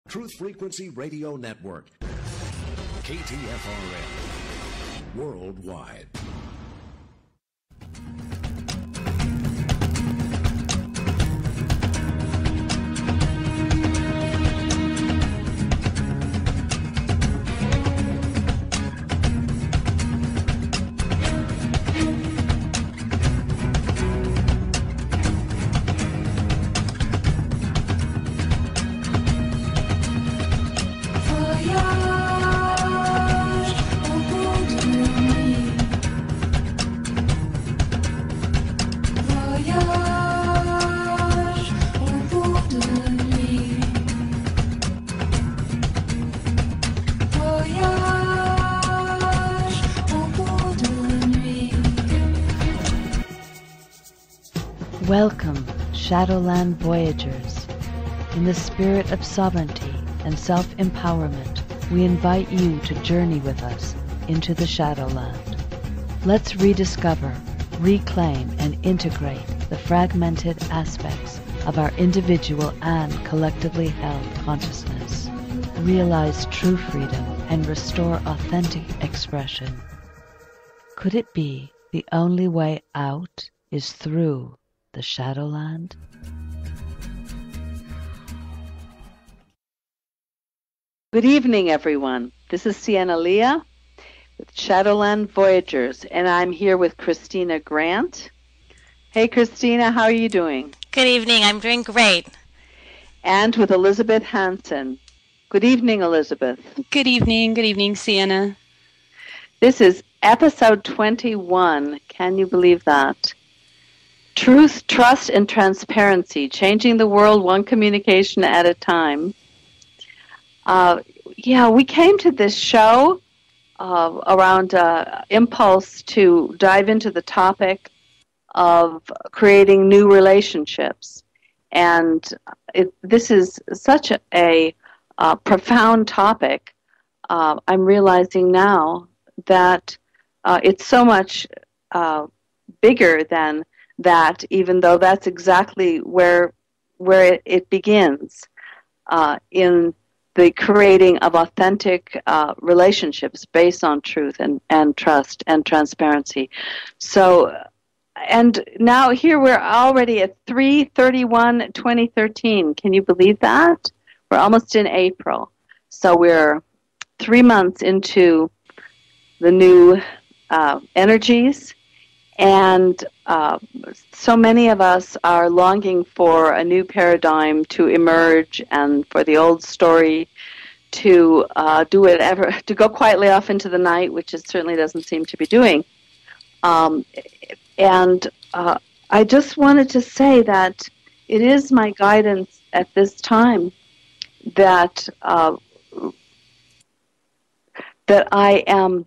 Truth Frequency Radio Network. KTFRN. Worldwide. Welcome, Shadowland Voyagers. In the spirit of sovereignty and self-empowerment, we invite you to journey with us into the Shadowland. Let's rediscover, reclaim, and integrate the fragmented aspects of our individual and collectively held consciousness. Realize true freedom and restore authentic expression. Could it be the only way out is through the Shadowland? Good evening, everyone. This is Sienna with Shadowland Voyagers, and I'm here with Christina Grant. Hey, Christina, how are you doing? Good evening. I'm doing great. And with Elizabeth Hansen. Good evening, Elizabeth. Good evening. Good evening, Sienna. This is episode 21. Can you believe that? Truth, Trust, and Transparency, Changing the World One Communication at a Time. We came to this show around impulse to dive into the topic of creating new relationships. And this is such a profound topic. I'm realizing now that it's so much bigger than that, even though that's exactly where it begins in the creating of authentic relationships based on truth and trust and transparency. So, and now here we're already at 3/31/2013. Can you believe that? We're almost in April. So we're 3 months into the new energies. And so many of us are longing for a new paradigm to emerge and for the old story to do whatever, to go quietly off into the night, which it certainly doesn't seem to be doing. And I just wanted to say that it is my guidance at this time that that I am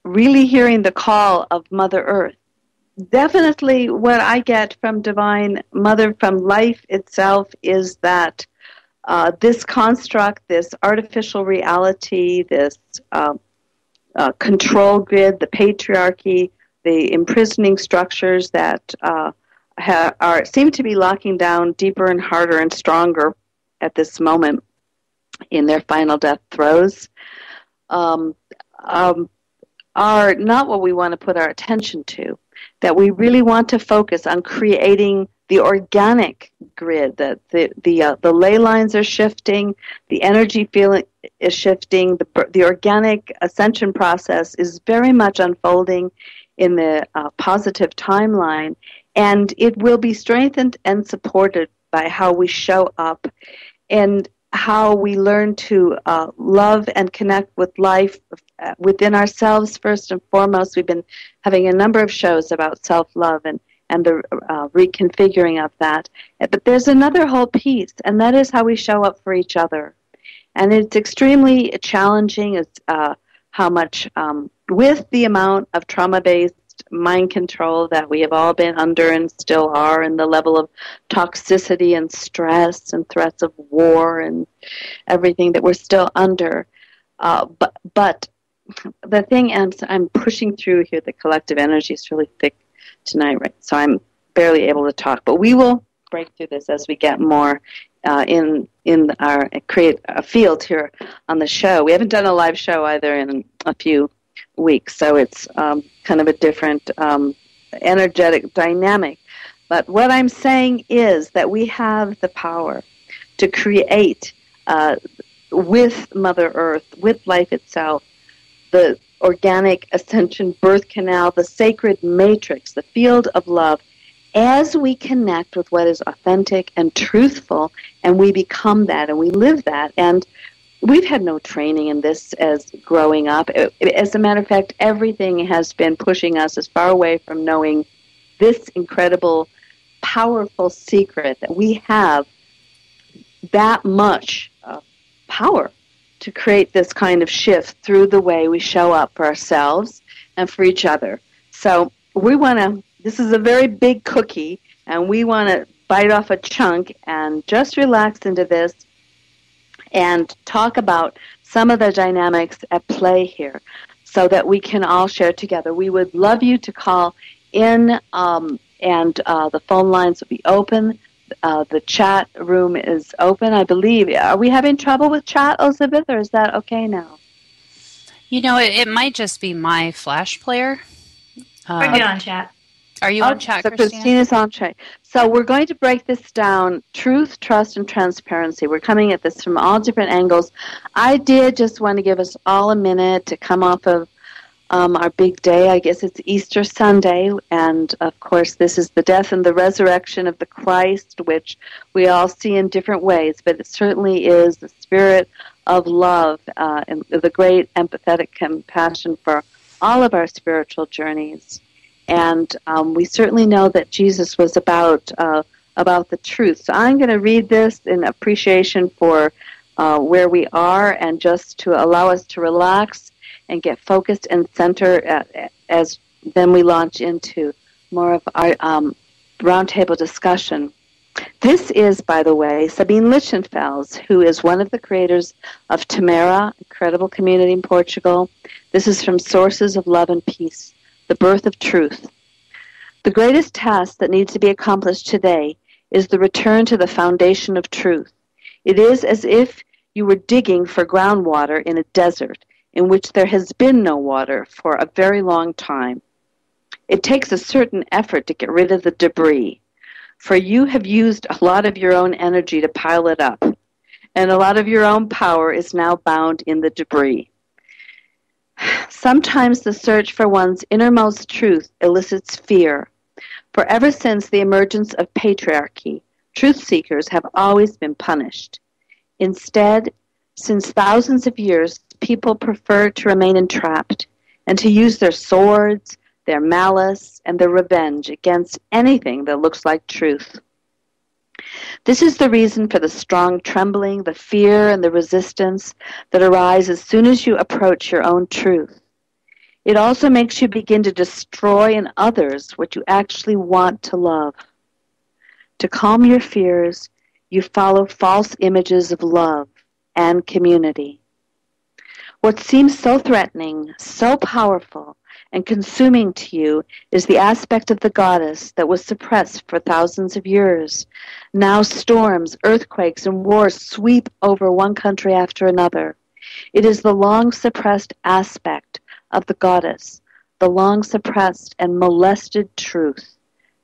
really hearing the call of Mother Earth. Definitely what I get from Divine Mother, from life itself, is that this construct, this artificial reality, this control grid, the patriarchy, the imprisoning structures that seem to be locking down deeper and harder and stronger at this moment in their final death throes, are not what we want to put our attention to, that we really want to focus on creating the organic grid, that the ley lines are shifting, the energy field is shifting, the organic ascension process is very much unfolding in the positive timeline, and it will be strengthened and supported by how we show up and how we learn to love and connect with life within ourselves first and foremost. We've been having a number of shows about self-love and the reconfiguring of that. But there's another whole piece, and that is how we show up for each other. And it's extremely challenging. It's how much, with the amount of trauma-based mind control that we have all been under and still are, and the level of toxicity and stress and threats of war and everything that we're still under. But the thing I'm pushing through here, the collective energy is really thick tonight, right? So I'm barely able to talk. But we will break through this as we get more in our create a field here on the show. We haven't done a live show either in a few weeks, so it's kind of a different energetic dynamic. But what I'm saying is that we have the power to create with Mother Earth, with life itself, the organic ascension birth canal, the sacred matrix, the field of love, as we connect with what is authentic and truthful, and we become that and we live that. And we've had no training in this as growing up. As a matter of fact, everything has been pushing us as far away from knowing this incredible, powerful secret that we have that much power to create this kind of shift through the way we show up for ourselves and for each other. So we want to, this is a very big cookie, and we want to bite off a chunk and just relax into this and talk about some of the dynamics at play here so that we can all share together. We would love you to call in, and the phone lines will be open. The chat room is open, I believe. Are we having trouble with chat, Elizabeth, or is that okay now? You know, it might just be my Flash player. We're good on chat. Are you on chat, so Christina? Christina's on chat. So we're going to break this down, truth, trust, and transparency. We're coming at this from all different angles. I did just want to give us all a minute to come off of our big day. I guess it's Easter Sunday, and of course this is the death and the resurrection of the Christ, which we all see in different ways, but it certainly is the spirit of love and the great empathetic compassion for all of our spiritual journeys. And we certainly know that Jesus was about the truth. So I'm going to read this in appreciation for where we are, and just to allow us to relax and get focused and centered as then we launch into more of our roundtable discussion. This is, by the way, Sabine Lichtenfels, who is one of the creators of Tamara, incredible community in Portugal. This is from Sources of Love and Peace, the Birth of Truth. The greatest task that needs to be accomplished today is the return to the foundation of truth. It is as if you were digging for groundwater in a desert in which there has been no water for a very long time. It takes a certain effort to get rid of the debris, for you have used a lot of your own energy to pile it up, and a lot of your own power is now bound in the debris. Sometimes the search for one's innermost truth elicits fear, for ever since the emergence of patriarchy, truth seekers have always been punished. Instead, since thousands of years, people prefer to remain entrapped and to use their swords, their malice, and their revenge against anything that looks like truth. This is the reason for the strong trembling, the fear, and the resistance that arise as soon as you approach your own truth. It also makes you begin to destroy in others what you actually want to love. To calm your fears, you follow false images of love and community. What seems so threatening, so powerful, and consuming to you is the aspect of the goddess that was suppressed for thousands of years. Now storms, earthquakes, and wars sweep over one country after another. It is the long-suppressed aspect of the goddess, the long-suppressed and molested truth,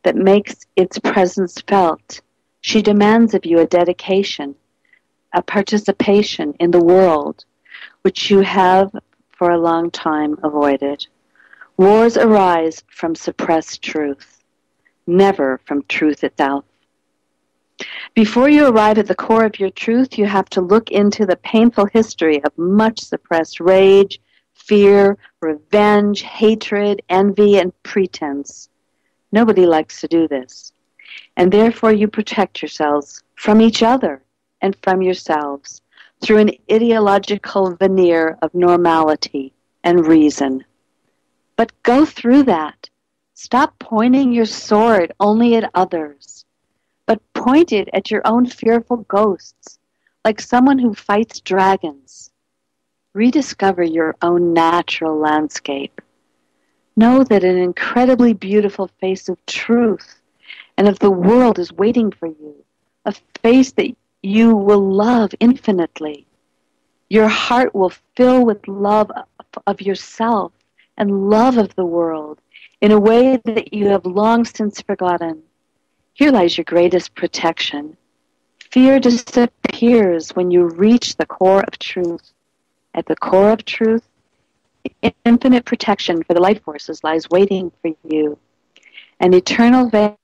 that makes its presence felt. She demands of you a dedication, a participation in the world, which you have for a long time avoided. Wars arise from suppressed truth, never from truth itself. Before you arrive at the core of your truth, you have to look into the painful history of much suppressed rage, fear, revenge, hatred, envy, and pretense. Nobody likes to do this, and therefore you protect yourselves from each other and from yourselves through an ideological veneer of normality and reason. But go through that. Stop pointing your sword only at others, but point it at your own fearful ghosts, like someone who fights dragons. Rediscover your own natural landscape. Know that an incredibly beautiful face of truth and of the world is waiting for you, a face that you will love infinitely. Your heart will fill with love of yourself and love of the world in a way that you have long since forgotten. Here lies your greatest protection. Fear disappears when you reach the core of truth. At the core of truth, infinite protection for the life forces lies waiting for you. An eternal veil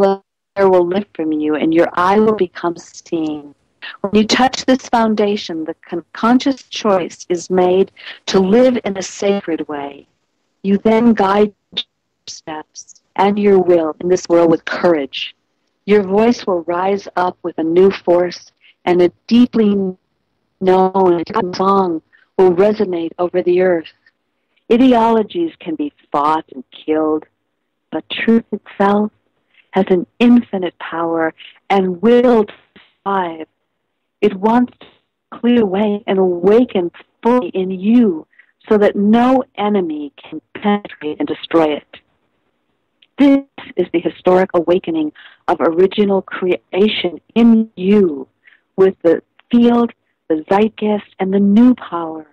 of fear will lift from you, and your eye will become seeing. When you touch this foundation, the conscious choice is made to live in a sacred way. You then guide your steps and your will in this world with courage. Your voice will rise up with a new force, and a deeply known song will resonate over the earth. Ideologies can be fought and killed, but truth itself has an infinite power and will to survive. It wants to clear away and awaken fully in you so that no enemy can penetrate and destroy it. This is the historic awakening of original creation in you with the field, the zeitgeist, and the new power.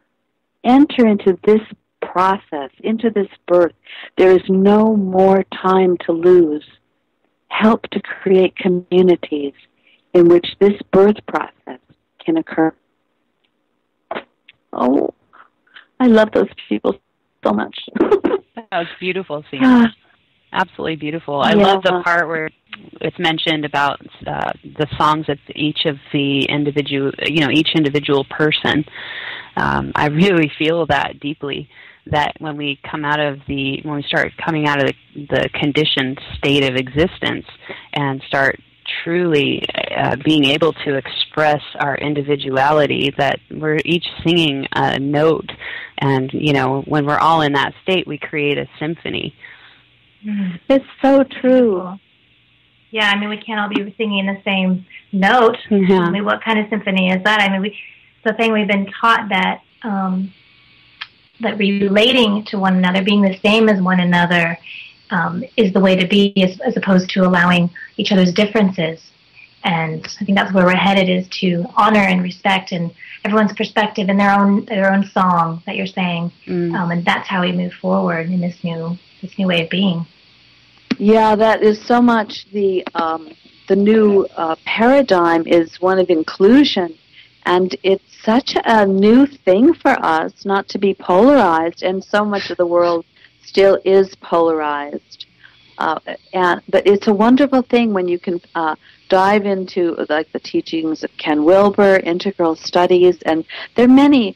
Enter into this process, into this birth. There is no more time to lose. Help to create communities in which this birth process can occur. Oh, I love those people so much. That was beautiful, Sienna. Absolutely beautiful. I love the part where it's mentioned about the songs of each individual person. I really feel that deeply. That when we start coming out of the conditioned state of existence and start truly being able to express our individuality, that we're each singing a note, and when we're all in that state, we create a symphony. It's so true. Yeah, I mean, we can't all be singing the same note. Yeah. I mean, what kind of symphony is that? I mean, the thing we've been taught that that relating to one another, being the same as one another, is the way to be, as opposed to allowing each other's differences. And I think that's where we're headed, is to honor and respect and everyone's perspective and their own song that you're saying, and that's how we move forward in this new way of being. Yeah, that is so much the new paradigm is one of inclusion, and it's such a new thing for us not to be polarized, and so much of the world still is polarized. But it's a wonderful thing when you can dive into like the teachings of Ken Wilber, integral studies, and there are many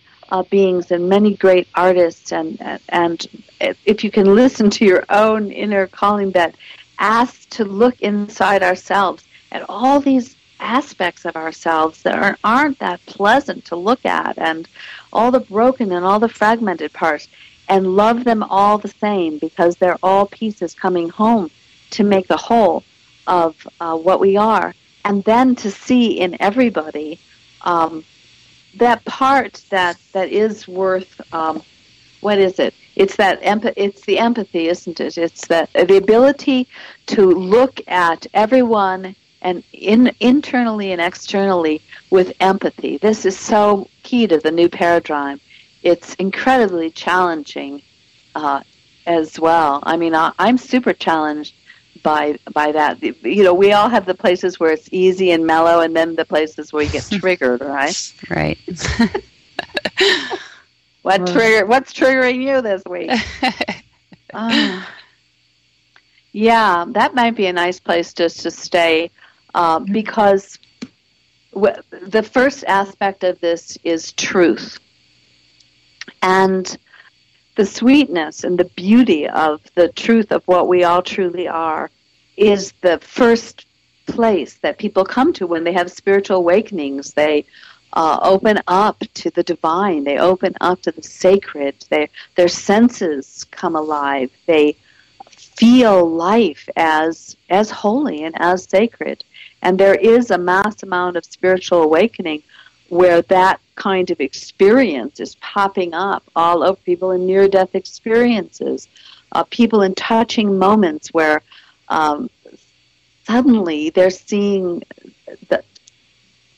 beings and many great artists, and if you can listen to your own inner calling that asks to look inside ourselves at all these aspects of ourselves that aren't that pleasant to look at, and all the broken and all the fragmented parts, and love them all the same, because they're all pieces coming home to make the whole of what we are. And then to see in everybody that part that is worth, what is it? It's that it's the empathy, isn't it? It's that the ability to look at everyone and internally and externally with empathy. This is so key to the new paradigm. It's incredibly challenging as well. I mean, I'm super challenged by that. We all have the places where it's easy and mellow, and then the places where you get triggered, right? Right. What's triggering you this week? Yeah, that might be a nice place just to stay, because the first aspect of this is truth. And the sweetness and the beauty of the truth of what we all truly are is the first place that people come to when they have spiritual awakenings. They open up to the divine. They open up to the sacred. Their senses come alive. They feel life as holy and as sacred. And there is a mass amount of spiritual awakening where that kind of experience is popping up all over people in near-death experiences, people in touching moments where suddenly they're seeing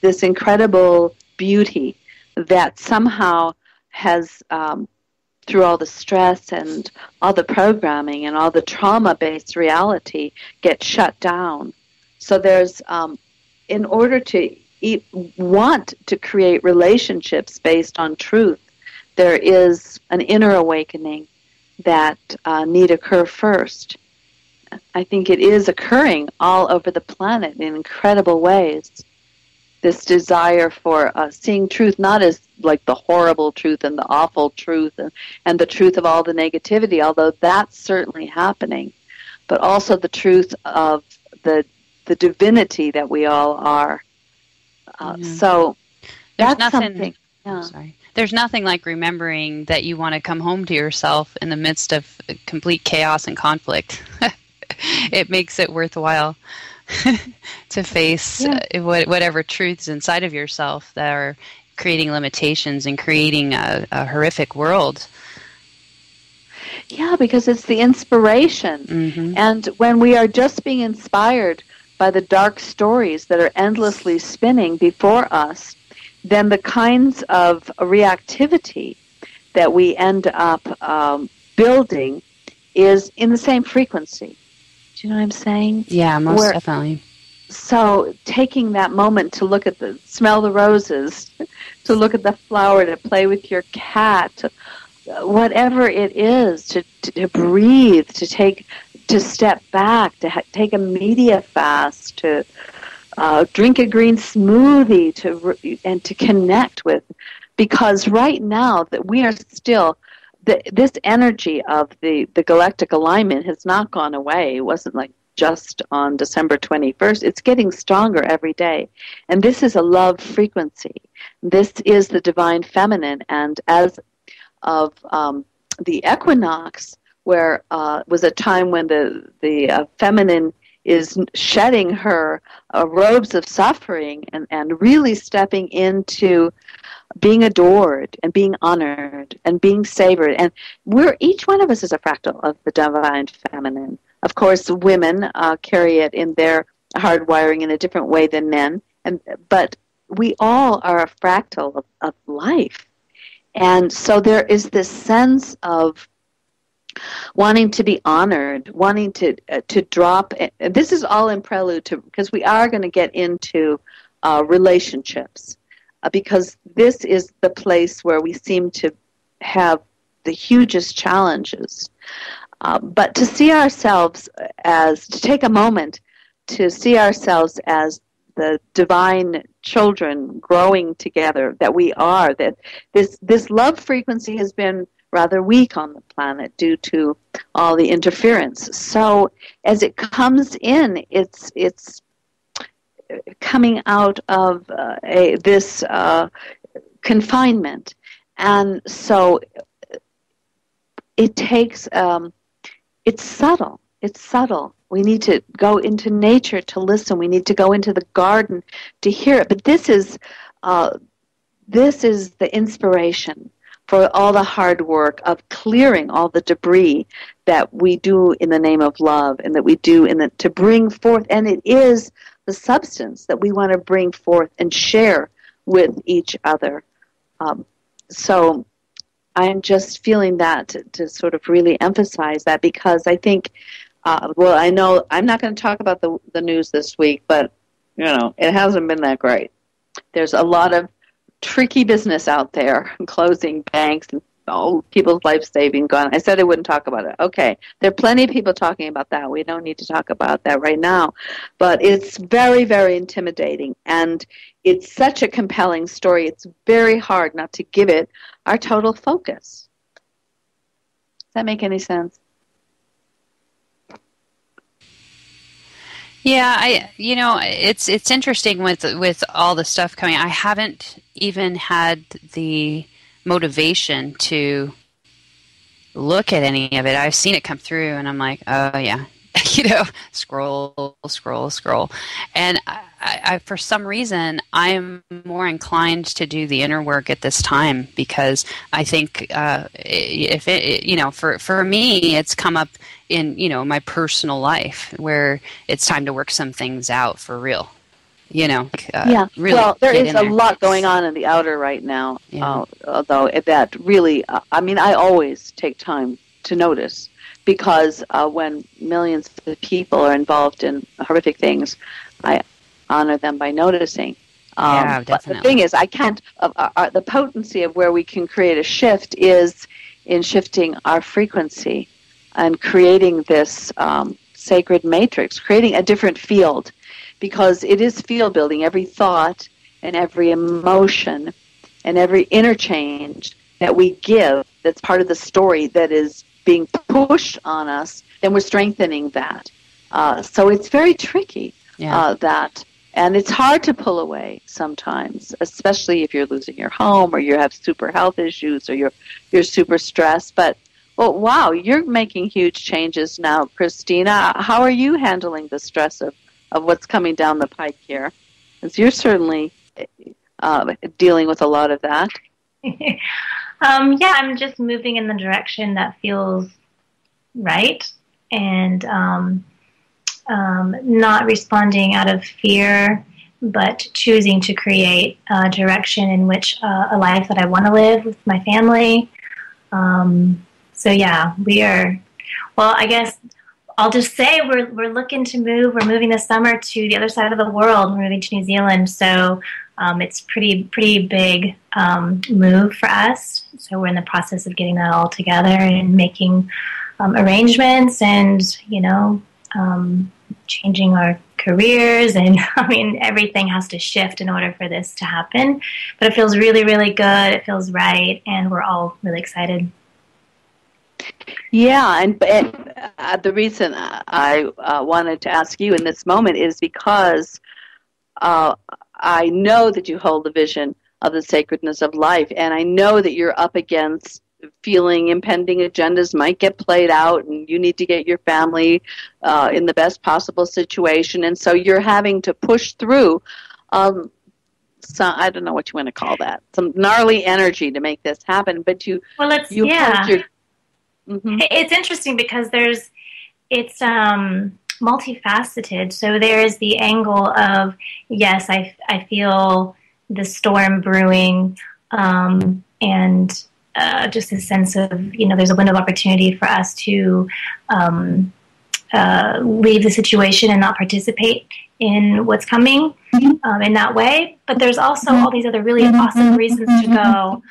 this incredible beauty that somehow has, through all the stress and all the programming and all the trauma-based reality, get shut down. So there's, in order to want to create relationships based on truth, there is an inner awakening that need occur first. I think it is occurring all over the planet in incredible ways. This desire for seeing truth not as like the horrible truth and the awful truth and the truth of all the negativity, although that's certainly happening, but also the truth of the divinity that we all are. So that's something. Yeah. Sorry. There's nothing like remembering that you want to come home to yourself in the midst of complete chaos and conflict. It makes it worthwhile to face whatever truths inside of yourself that are creating limitations and creating a horrific world. Yeah, because it's the inspiration. Mm-hmm. And when we are just being inspired by the dark stories that are endlessly spinning before us, then the kinds of reactivity that we end up building is in the same frequency. Do you know what I'm saying? Yeah, most definitely. So taking that moment to look at smell the roses, to look at the flower, to play with your cat, whatever it is, to breathe, to step back, to take a media fast, to drink a green smoothie, and to connect with, because right now that we are still, this energy of the galactic alignment has not gone away. It wasn't like just on December 21st. It's getting stronger every day. And this is a love frequency. This is the divine feminine. And as of the equinox, where was a time when the feminine is shedding her robes of suffering and really stepping into being adored and being honored and being savored. And each one of us is a fractal of the divine feminine. Of course, women carry it in their hardwiring in a different way than men, but we all are a fractal of life. And so there is this sense of wanting to be honored, wanting to drop. This is all in prelude to, because we are going to get into relationships, because this is the place where we seem to have the hugest challenges. But to see ourselves to take a moment to see ourselves as the divine children growing together, that we are, that this love frequency has been rather weak on the planet due to all the interference. So as it comes in, it's coming out of this confinement. And so it takes, it's subtle. It's subtle. We need to go into nature to listen. We need to go into the garden to hear it. But this is the inspiration for all the hard work of clearing all the debris that we do in the name of love, and that we do to bring forth. And it is the substance that we want to bring forth and share with each other. So I'm just feeling that to sort of really emphasize that, because I think, I know I'm not going to talk about the news this week, but, it hasn't been that great. There's a lot of tricky business out there, closing banks and people's life saving gone. I said I wouldn't talk about it. Okay, there are plenty of people talking about that. We don't need to talk about that right now. But it's very, very intimidating, and it's such a compelling story. It's very hard not to give it our total focus. Does that make any sense? Yeah, it's interesting with all the stuff coming. I haven't even had the motivation to look at any of it. I've seen it come through, and I'm like, oh yeah, scroll, and I for some reason I'm more inclined to do the inner work at this time, because I think if it, for me, it's come up in my personal life where it's time to work some things out for real. Really well, there get is in a there. lot going on in the outer right now, Yeah. although that really, I always take time to notice because when millions of people are involved in horrific things, I honor them by noticing. Yeah, But the definitely. thing is, I can't, the potency of where we can create a shift is in shifting our frequency and creating this sacred matrix, creating a different field, because it is field building. Every thought and every emotion and every interchange that we give that's part of the story that is being pushed on us, then we're strengthening that. So it's very tricky, and it's hard to pull away sometimes, especially if you're losing your home or you have super health issues or you're super stressed. But, well, wow, you're making huge changes now, Christina. How are you handling the stress of what's coming down the pike here? Because you're certainly dealing with a lot of that. I'm just moving in the direction that feels right, and not responding out of fear, but choosing to create a direction in which a life that I want to live with my family. We are. Well, I guess I'll just say we're looking to move. We're moving this summer to the other side of the world. We're moving to New Zealand, so it's pretty big move for us. So we're in the process of getting that all together and making arrangements, and changing our careers, and everything has to shift in order for this to happen. But it feels really, really good. It feels right, and we're all really excited. Yeah, and the reason I wanted to ask you in this moment is because I know that you hold the vision of the sacredness of life, and I know that you're up against feeling impending agendas might get played out, and you need to get your family in the best possible situation, and so you're having to push through I don't know what you want to call that, some gnarly energy to make this happen, but you hold your... Mm-hmm. It's interesting because it's multifaceted. So there is the angle of, yes, I feel the storm brewing, and just a sense of, there's a window of opportunity for us to leave the situation and not participate in what's coming in that way. But there's also all these other really awesome reasons to go.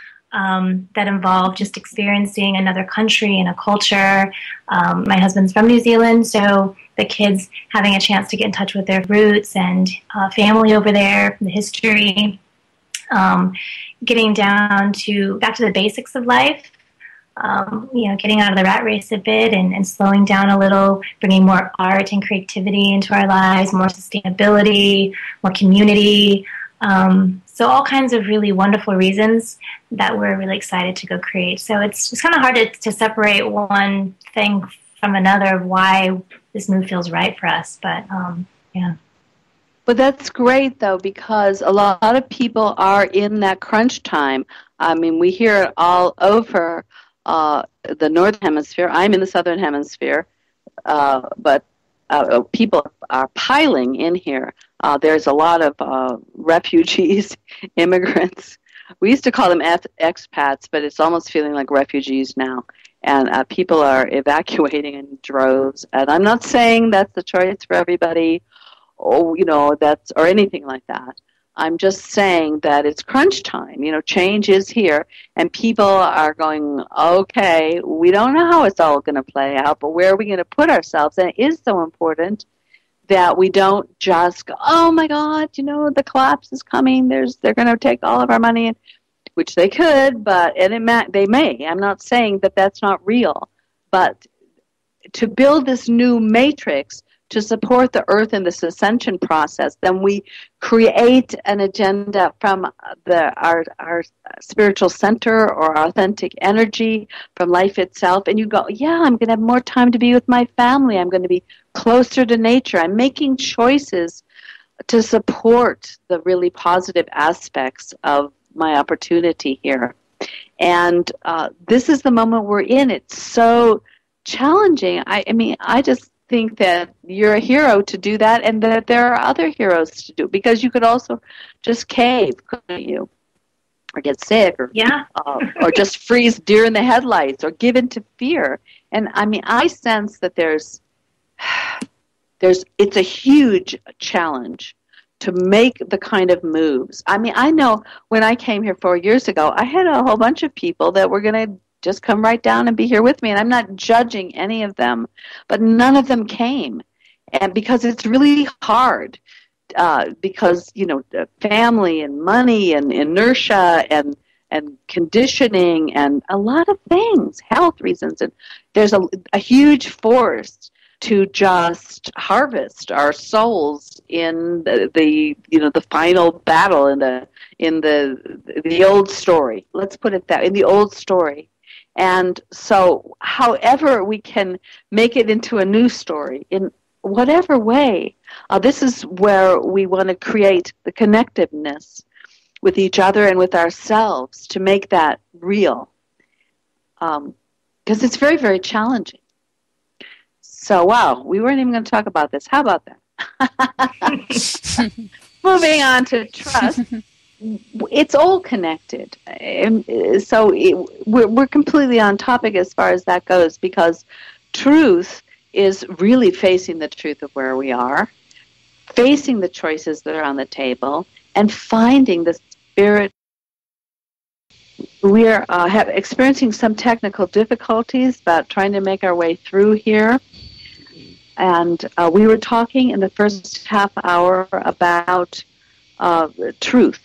That involve just experiencing another country and a culture. My husband's from New Zealand, so the kids having a chance to get in touch with their roots and family over there, the history, getting back to the basics of life, getting out of the rat race a bit and slowing down a little, bringing more art and creativity into our lives, more sustainability, more community. So all kinds of really wonderful reasons that we're really excited to go create. So it's kind of hard to separate one thing from another of why this move feels right for us. But, yeah. But that's great, though, because a lot of people are in that crunch time. We hear it all over the Northern Hemisphere. I'm in the Southern Hemisphere, but people are piling in here. There's a lot of refugees, immigrants. We used to call them expats, but it's almost feeling like refugees now. And people are evacuating in droves. And I'm not saying that's the choice for everybody, or anything like that. I'm just saying that it's crunch time. Change is here, and people are going, okay, we don't know how it's all going to play out, but where are we going to put ourselves? And it is so important that we don't just go, oh my God, the collapse is coming. They're going to take all of our money, which they could, they may. I'm not saying that that's not real, but to build this new matrix to support the earth in this ascension process, then we create an agenda from our spiritual center or authentic energy from life itself, and you go, yeah, I'm going to have more time to be with my family. I'm going to be closer to nature. I'm making choices to support the really positive aspects of my opportunity here. And this is the moment we're in. It's so challenging. I just think that you're a hero to do that and that there are other heroes to do it, because you could also just cave, couldn't you? Or get sick, or just freeze deer in the headlights, or give in to fear. And I mean, I sense that it's a huge challenge to make the kind of moves. I mean, I know when I came here 4 years ago, I had a whole bunch of people that were going to just come right down and be here with me, and I'm not judging any of them, but none of them came, and because it's really hard. Because, family and money and inertia and conditioning and a lot of things, health reasons, and there's a huge force to just harvest our souls in the final battle in the old story. Let's put it that in the old story. And so, however we can make it into a new story in whatever way, this is where we want to create the connectiveness with each other and with ourselves to make that real. Because it's very, very challenging. So, wow, we weren't even going to talk about this. How about that? Moving on to trust. It's all connected. And so we're completely on topic as far as that goes, because truth is really facing the truth of where we are, facing the choices that are on the table, and finding the spirit. We are experiencing some technical difficulties about trying to make our way through here. And we were talking in the first half hour about truth,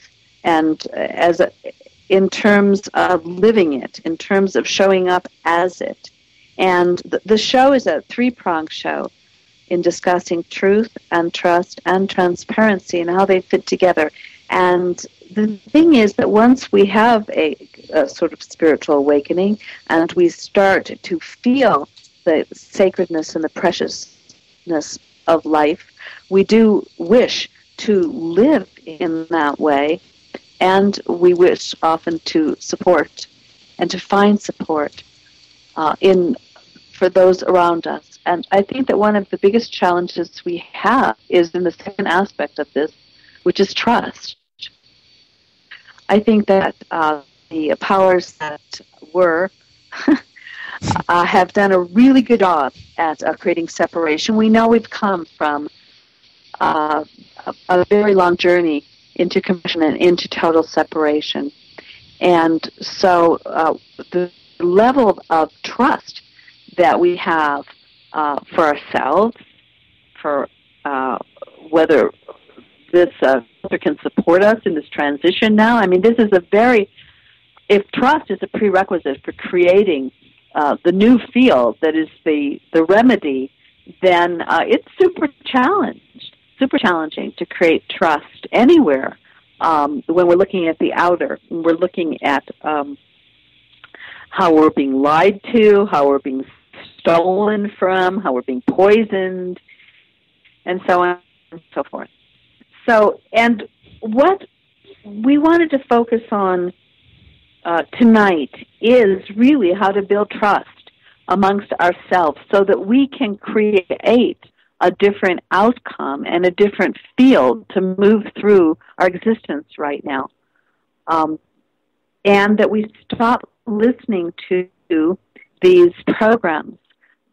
and in terms of living it, in terms of showing up as it. And the show is a three-pronged show in discussing truth and trust and transparency and how they fit together. And the thing is that once we have a sort of spiritual awakening and we start to feel the sacredness and the preciousness of life, we do wish to live in that way, and we wish often to support and to find support for those around us. And I think that one of the biggest challenges we have is in the second aspect of this, which is trust. I think that the powers that were have done a really good job at creating separation. We know we've come from a very long journey into compassion and into total separation. And so the level of trust that we have for ourselves, for whether this can support us in this transition now. I mean, this is if trust is a prerequisite for creating the new field that is the remedy, then it's super challenging to create trust anywhere when we're looking at the outer. We're looking at how we're being lied to, how we're being stolen from, how we're being poisoned, and so on and so forth. So, and what we wanted to focus on tonight is really how to build trust amongst ourselves so that we can create a different outcome and a different field to move through our existence right now. And that we stop listening to these programs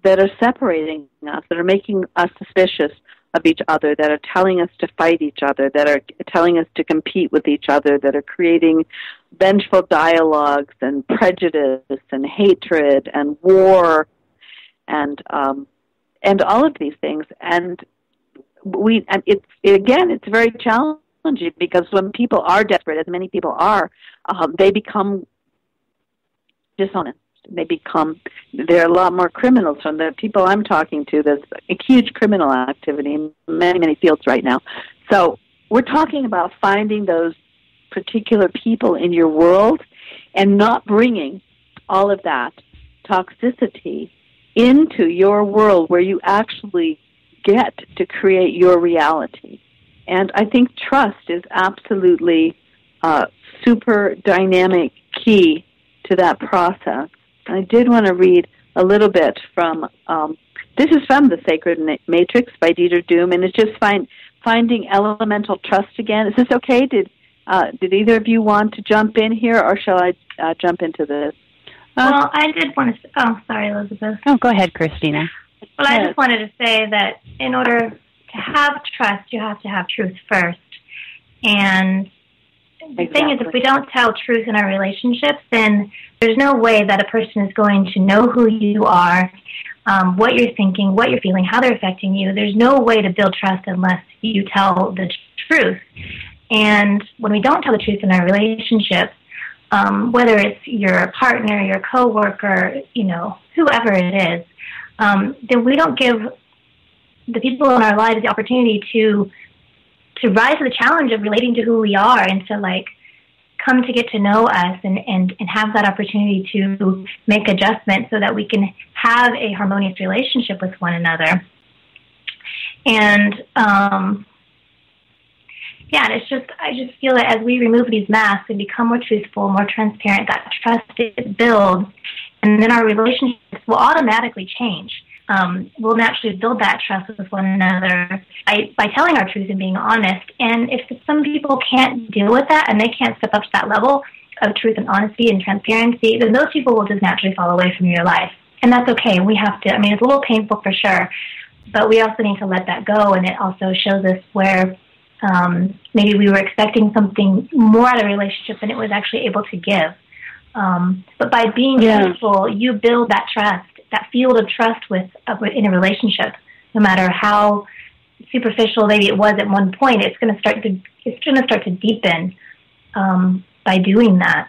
that are separating us, that are making us suspicious of each other, that are telling us to fight each other, that are telling us to compete with each other, that are creating vengeful dialogues and prejudice and hatred and war and all of these things. And it's very challenging because when people are desperate, as many people are, they become dishonest. There are a lot more criminals. From the people I'm talking to, there's a huge criminal activity in many, many fields right now. So we're talking about finding those particular people in your world and not bringing all of that toxicity into your world where you actually get to create your reality. And I think trust is absolutely a super dynamic key to that process. I did want to read a little bit from This is from The Sacred Matrix by Dieter Doom, and it's just finding elemental trust again. Is this okay? Did either of you want to jump in here, or shall I jump into this? Well, I did want to... Oh, sorry, Elizabeth. Oh, go ahead, Christina. Well, I just wanted to say that in order to have trust, you have to have truth first. And the thing is, if we don't tell truth in our relationships, then there's no way that a person is going to know who you are, what you're thinking, what you're feeling, how they're affecting you. There's no way to build trust unless you tell the truth. And when we don't tell the truth in our relationships, whether it's your partner, your coworker, whoever it is, then we don't give the people in our lives the opportunity to rise to the challenge of relating to who we are and to come to get to know us and have that opportunity to make adjustments so that we can have a harmonious relationship with one another. And I just feel that as we remove these masks and become more truthful, more transparent, that trust it builds, and then our relationships will automatically change. We'll naturally build that trust with one another by telling our truth and being honest. And if some people can't deal with that and they can't step up to that level of truth and honesty and transparency, then those people will just naturally fall away from your life. And that's okay. We have to, it's a little painful for sure, but we also need to let that go. And it also shows us where maybe we were expecting something more out of a relationship than it was actually able to give. But by being truthful, you build that trust, that field of trust in a relationship. No matter how superficial maybe it was at one point, it's going to start to deepen by doing that.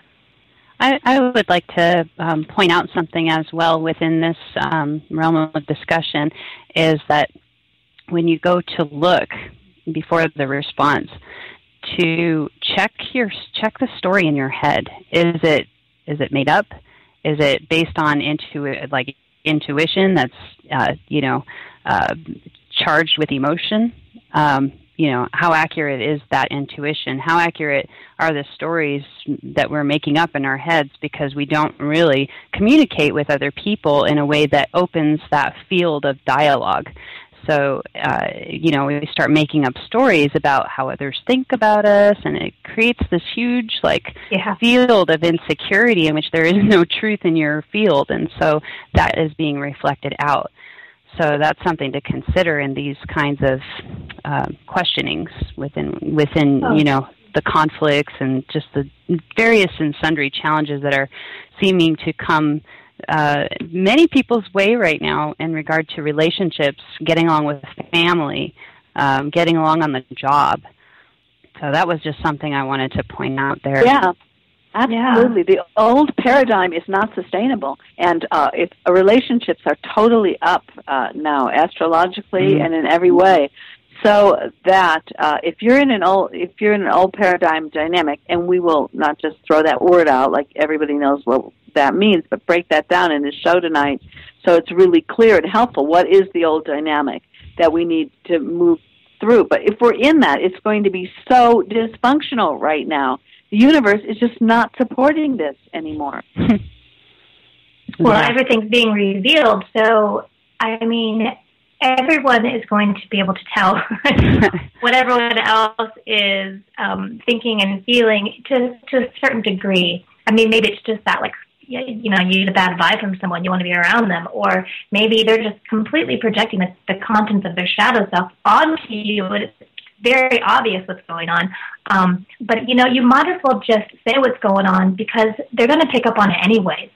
I would like to point out something as well within this realm of discussion, is that when you go to look before the response, to check the story in your head. Is it made up? Is it based on intuition that's charged with emotion? How accurate is that intuition? How accurate are the stories that we're making up in our heads because we don't really communicate with other people in a way that opens that field of dialogue? So, we start making up stories about how others think about us, and it creates this huge, field of insecurity in which there is no truth in your field, and so that is being reflected out. So that's something to consider in these kinds of questionings within the conflicts and just the various and sundry challenges that are seeming to come many people's way right now in regard to relationships, getting along with family, getting along on the job. So that was just something I wanted to point out there. Yeah, absolutely. Yeah. The old paradigm is not sustainable, and if relationships are totally up now, astrologically and in every way. So that if you're in an old paradigm dynamic, and we will not just throw that word out like everybody knows what that means, but break that down in this show tonight so it's really clear and helpful. What is the old dynamic that we need to move through? But if we're in that, it's going to be so dysfunctional right now. The universe is just not supporting this anymore. Well, everything's being revealed, so everyone is going to be able to tell what everyone else is thinking and feeling to a certain degree. Maybe it's just that, you get a bad vibe from someone, you want to be around them, or maybe they're just completely projecting the contents of their shadow self onto you, and it's very obvious what's going on. But, you might as well just say what's going on because they're going to pick up on it anyways.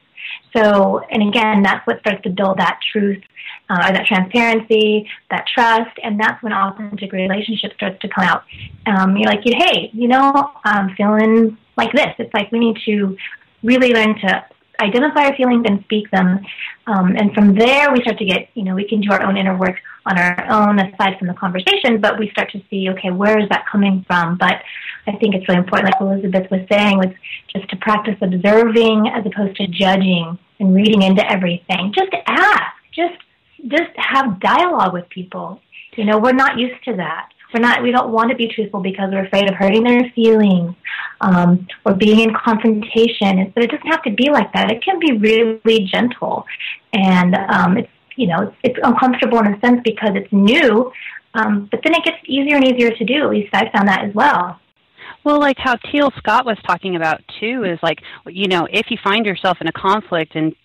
So, and again, that's what starts to build that truth, or that transparency, that trust, and that's when authentic relationship starts to come out. You're like, hey, I'm feeling like this. It's like we need to really learn to identify our feelings and speak them. And from there, we start to get, we can do our own inner work on our own aside from the conversation, but we start to see, okay, where is that coming from? But I think it's really important, like Elizabeth was saying, was just to practice observing as opposed to judging and reading into everything. Just ask. Just have dialogue with people. We're not used to that. We don't want to be truthful because we're afraid of hurting their feelings or being in confrontation. But it doesn't have to be like that. It can be really gentle. And it's, it's uncomfortable in a sense because it's new, but then it gets easier and easier to do. At least I found that as well. Well, like how Teal Scott was talking about too, is like, if you find yourself in a conflict and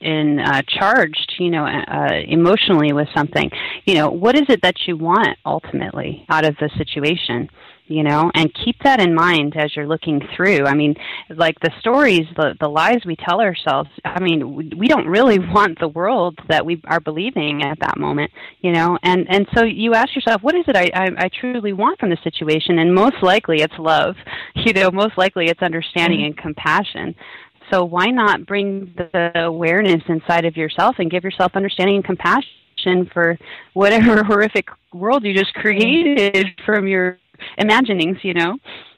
charged, emotionally with something, what is it that you want ultimately out of the situation? And keep that in mind as you're looking through. I mean, like the stories, the lies we tell ourselves, I mean, we don't really want the world that we are believing at that moment, and so you ask yourself, what is it I truly want from the situation? And most likely it's love, most likely it's understanding and compassion. So why not bring the awareness inside of yourself and give yourself understanding and compassion for whatever horrific world you just created from your imaginings,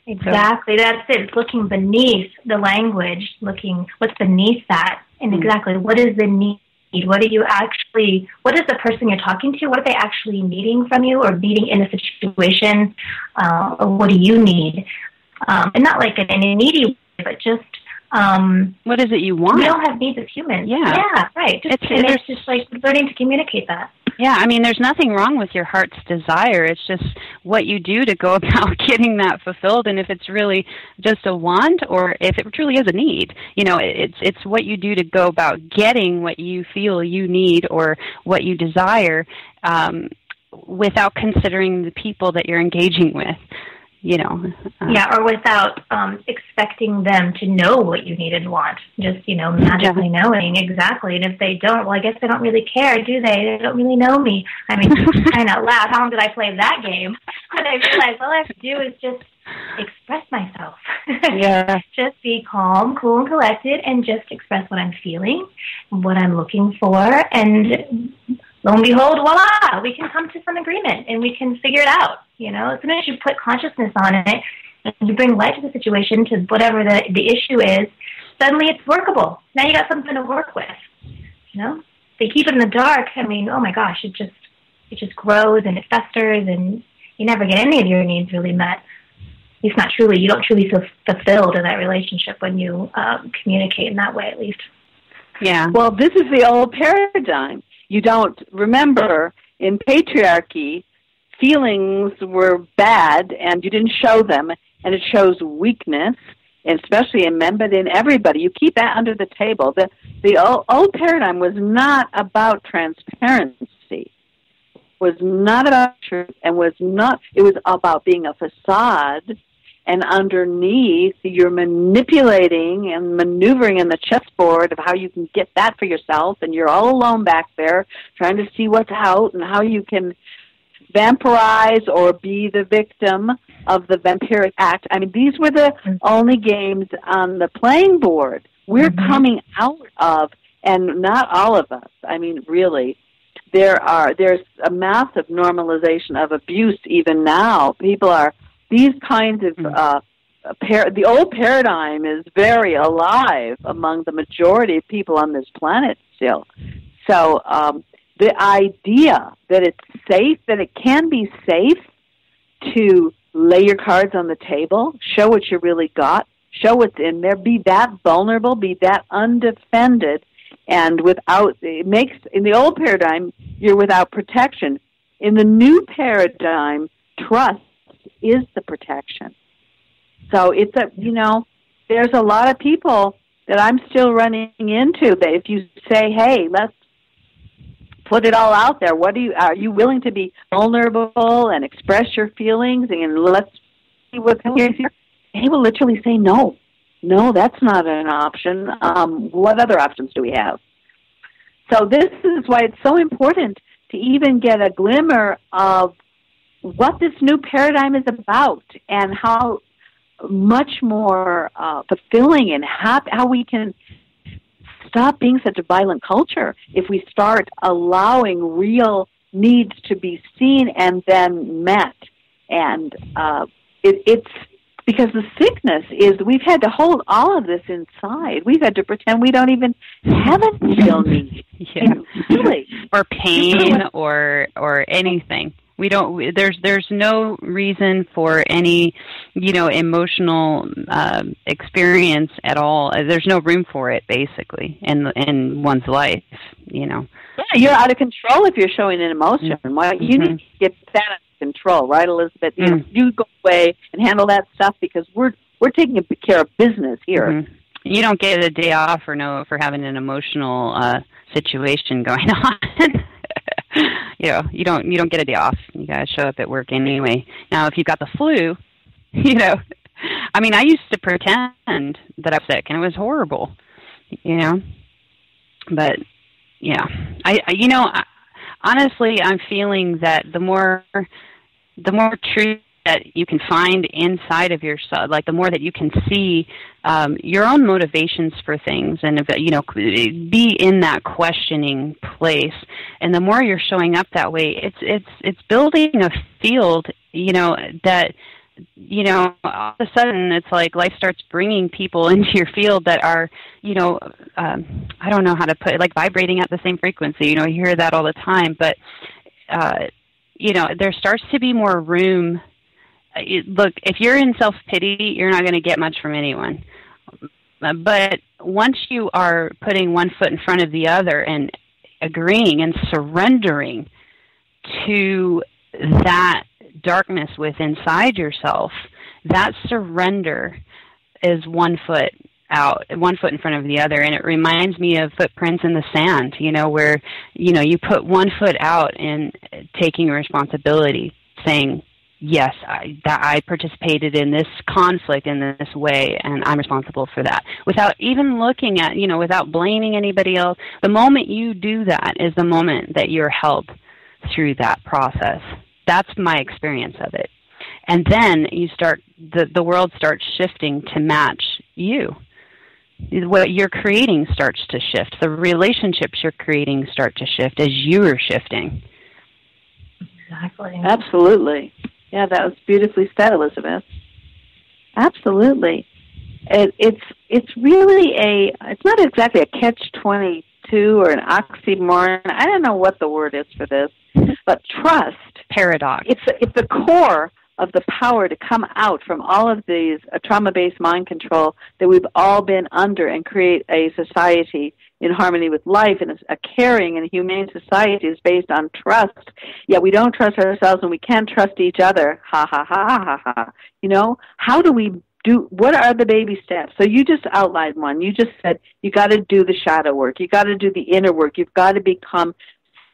Exactly, that's it. It's looking beneath the language, looking what's beneath that, and exactly what is the need. What is the person you're talking to? What are they actually needing from you, or needing in a situation? Or what do you need? And not like in a needy way, but just what is it you want? We all have needs as humans. Yeah, right. It's just like learning to communicate that. Yeah, I mean, there's nothing wrong with your heart's desire. It's just what you do to go about getting that fulfilled, and if it's really just a want or if it truly is a need. It's what you do to go about getting what you feel you need or what you desire without considering the people that you're engaging with. Or without expecting them to know what you need and want. Just, magically knowing exactly. And if they don't, well, I guess they don't really care, do they? They don't really know me. I mean, kind of loud. How long did I play that game? And I realized all I have to do is just express myself. Yeah. Just be calm, cool, and collected, and just express what I'm feeling, what I'm looking for, and lo and behold, voila, we can come to some agreement and we can figure it out. As soon as you put consciousness on it and you bring light to the situation, to whatever the issue is, suddenly it's workable. Now you got something to work with. If you keep it in the dark, I mean, oh my gosh, it just grows and it festers and you never get any of your needs really met. At least not truly. You don't truly feel fulfilled in that relationship when you communicate in that way, at least. Yeah. Well, this is the old paradigm. You don't remember in patriarchy, feelings were bad and you didn't show them, and it shows weakness, and especially in men, but in everybody. You keep that under the table. The old paradigm was not about transparency, was not about truth, and it was about being a facade, and underneath you're manipulating and maneuvering in the chessboard of how you can get that for yourself, and you're all alone back there trying to see what's out and how you can vampirize or be the victim of the vampiric act. I mean, these were the only games on the playing board. We're coming out of, and not all of us, I mean, really, there's a massive normalization of abuse even now. People are, these kinds of, the old paradigm is very alive among the majority of people on this planet still. So the idea that it's safe, that it can be safe to lay your cards on the table, show what you really got, show what's in there, be that vulnerable, be that undefended, and it makes, in the old paradigm, you're without protection. In the new paradigm, trust is the protection. So it's there's a lot of people that I'm still running into that if you say, hey, let's put it all out there. Are you willing to be vulnerable and express your feelings and let's see what's here? They will literally say no. No, that's not an option. What other options do we have? So this is why it's so important to even get a glimmer of what this new paradigm is about and how much more fulfilling and happy, how we can stop being such a violent culture if we start allowing real needs to be seen and then met. And it's because the sickness is we've had to hold all of this inside. We've had to pretend we don't even have a real need. Yeah. Really. Or pain or anything. We don't. There's no reason for any, emotional experience at all. There's no room for it, basically, in one's life. Yeah, you're out of control if you're showing an emotion. Mm-hmm. You need to get that under control, right, Elizabeth? You go away and handle that stuff because we're taking care of business here. Mm-hmm. You don't get a day off for having an emotional situation going on. You don't get a day off. You gotta show up at work anyway. Now, if you've got the flu, I used to pretend that I was sick, and it was horrible, But honestly, I'm feeling that the more truth that you can find inside of yourself, like the more that you can see your own motivations for things, and be in that questioning place, and the more you're showing up that way, it's building a field, that all of a sudden it's like life starts bringing people into your field that are, I don't know how to put it, like vibrating at the same frequency. You hear that all the time, but there starts to be more room. Look, if you're in self-pity, you're not going to get much from anyone. But once you are putting one foot in front of the other and agreeing and surrendering to that darkness within inside yourself, that surrender is one foot out, one foot in front of the other. And it reminds me of footprints in the sand, where, you put one foot out in taking responsibility, saying, yes, I participated in this conflict in this way, and I'm responsible for that, without even looking at, without blaming anybody else. The moment you do that is the moment that you're held through that process. That's my experience of it. And then you start, the world starts shifting to match you. What you're creating starts to shift. The relationships you're creating start to shift as you are shifting. Exactly. Absolutely. Yeah, that was beautifully said, Elizabeth. Absolutely. It's really it's not exactly a catch-22 or an oxymoron. I don't know what the word is for this, but trust. Paradox. It's the core of the power to come out from all of these trauma-based mind control that we've all been under and create a society in harmony with life, and a caring and humane society is based on trust. Yeah, we don't trust ourselves and we can't trust each other. Ha, ha, ha, ha, ha. How do we what are the baby steps? So you just outlined one. You just said you got to do the shadow work. You got to do the inner work. You've got to become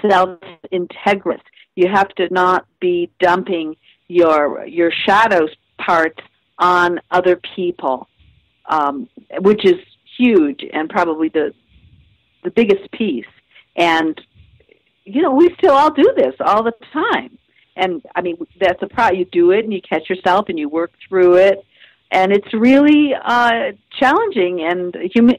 self-integrous. You have to not be dumping your shadow parts on other people, which is huge and probably the biggest piece. And, we still all do this all the time. And, that's a problem. You do it and you catch yourself and you work through it. And it's really challenging and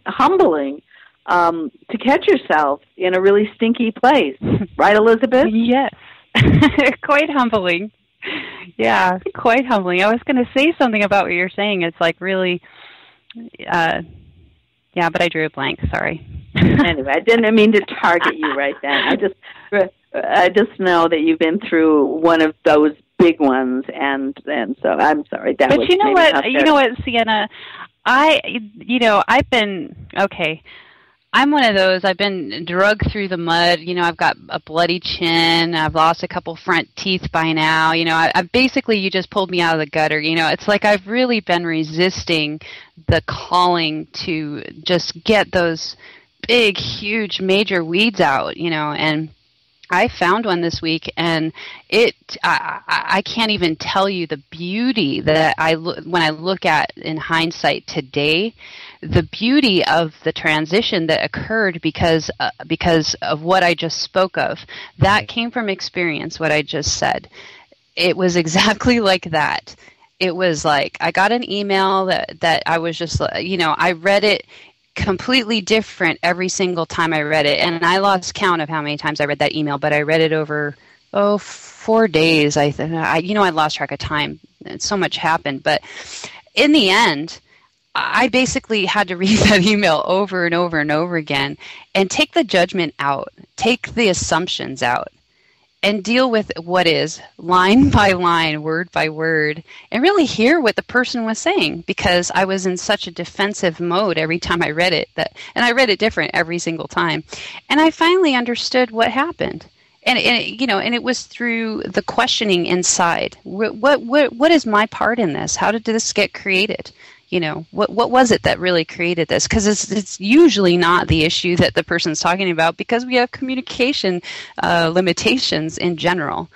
humbling to catch yourself in a really stinky place. Right, Elizabeth? Yes. Quite humbling. Yeah, quite humbling. I was going to say something about what you're saying. It's like really, yeah, but I drew a blank. Sorry. Anyway, I didn't mean to target you right then. I just know that you've been through one of those big ones, and so I'm sorry. But you know what, Sienna, I've been okay. I'm one of those. I've been drugged through the mud. I've got a bloody chin. I've lost a couple front teeth by now. I basically, you just pulled me out of the gutter. It's like I've really been resisting the calling to just get those big, huge, major weeds out, and I found one this week, and I can't even tell you the beauty that when I look at in hindsight today, the beauty of the transition that occurred because of what I just spoke of. That came from experience, what I just said. It was exactly like that. It was like I got an email that I was just, I read it completely different every single time I read it, and I lost count of how many times I read that email, but I read it over 4 days. I lost track of time. So much happened, but in the end, I basically had to read that email over and over and over again and take the judgment out, take the assumptions out, and deal with what is line by line, word by word, and really hear what the person was saying, because I was in such a defensive mode every time I read it, and I read it different every single time. And I finally understood what happened. And it was through the questioning inside. What is my part in this? How did this get created? What was it that really created this? Because it's usually not the issue that the person's talking about, because we have communication limitations in general.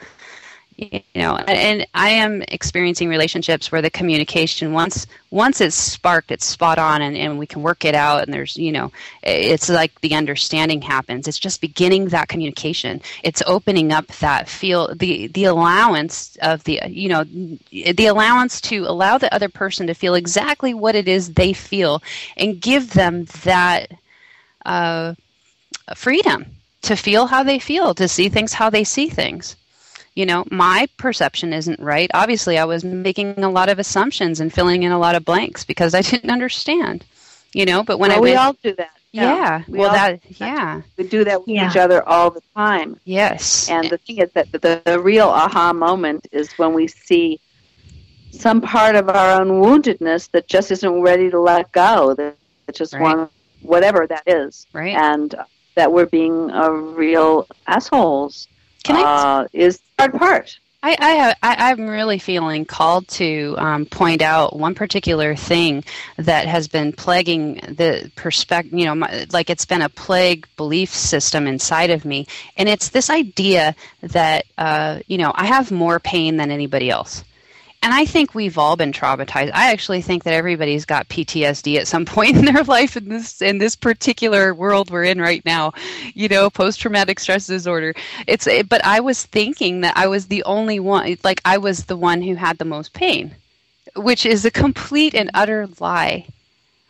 And I am experiencing relationships where the communication, once it's sparked, it's spot on, and we can work it out, and there's, it's like the understanding happens. It's just beginning that communication. It's opening up that the allowance of the allowance to allow the other person to feel exactly what it is they feel, and give them that freedom to feel how they feel, to see things how they see things. My perception isn't right. Obviously, I was making a lot of assumptions and filling in a lot of blanks because I didn't understand. But when we all do that. Yeah. We do that with each other all the time. Yes. And the thing is that the real aha moment is when we see some part of our own woundedness that just isn't ready to let go, that just wants whatever that is. Right. And that we're being real assholes. Is hard part. I'm really feeling called to point out one particular thing that has been plaguing the perspective, like it's been a plague belief system inside of me. And it's this idea that, I have more pain than anybody else. And I think we've all been traumatized. I actually think that everybody's got PTSD at some point in their life in this particular world we're in right now, post-traumatic stress disorder. But I was thinking that I was the only one, like I was the one who had the most pain, which is a complete and utter lie.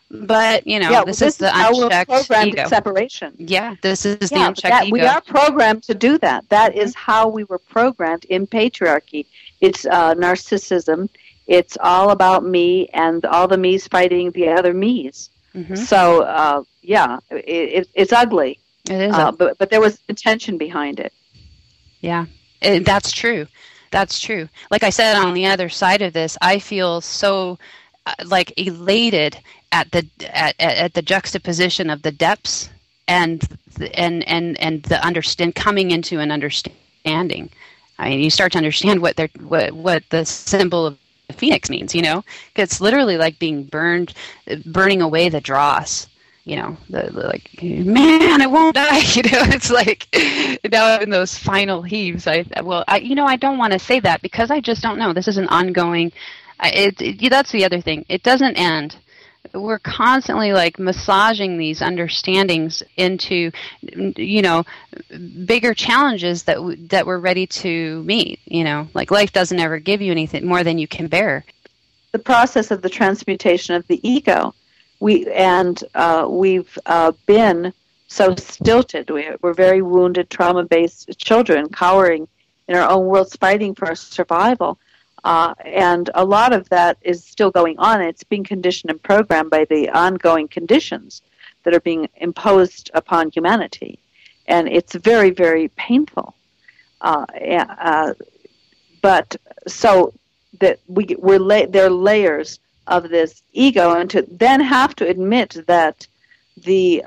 But, this is the unchecked programmed ego. Separation. Yeah, this is the unchecked ego. We are programmed to do that. That is how we were programmed in patriarchy. It's narcissism. It's all about me, and all the me's fighting the other me's. Mm-hmm. So, it's ugly. It is. But there was intention behind it. Yeah, that's true. That's true. Like I said, on the other side of this, I feel so elated at the juxtaposition of the depths and the coming into an understanding. I mean, you start to understand what the symbol of the phoenix means. It's literally like being burning away the dross. Man, it won't die. It's like now in those final heaves. I don't want to say that because I just don't know. This is an ongoing. That's the other thing. It doesn't end. We're constantly massaging these understandings into, bigger challenges that we're ready to meet. Life doesn't ever give you anything more than you can bear. The process of the transmutation of the ego, we've been so stilted. We're very wounded, trauma-based children, cowering in our own worlds, fighting for our survival. And a lot of that is still going on. It's being conditioned and programmed by the ongoing conditions that are being imposed upon humanity. And it's very, very painful. But so that there are layers of this ego, and to then have to admit that the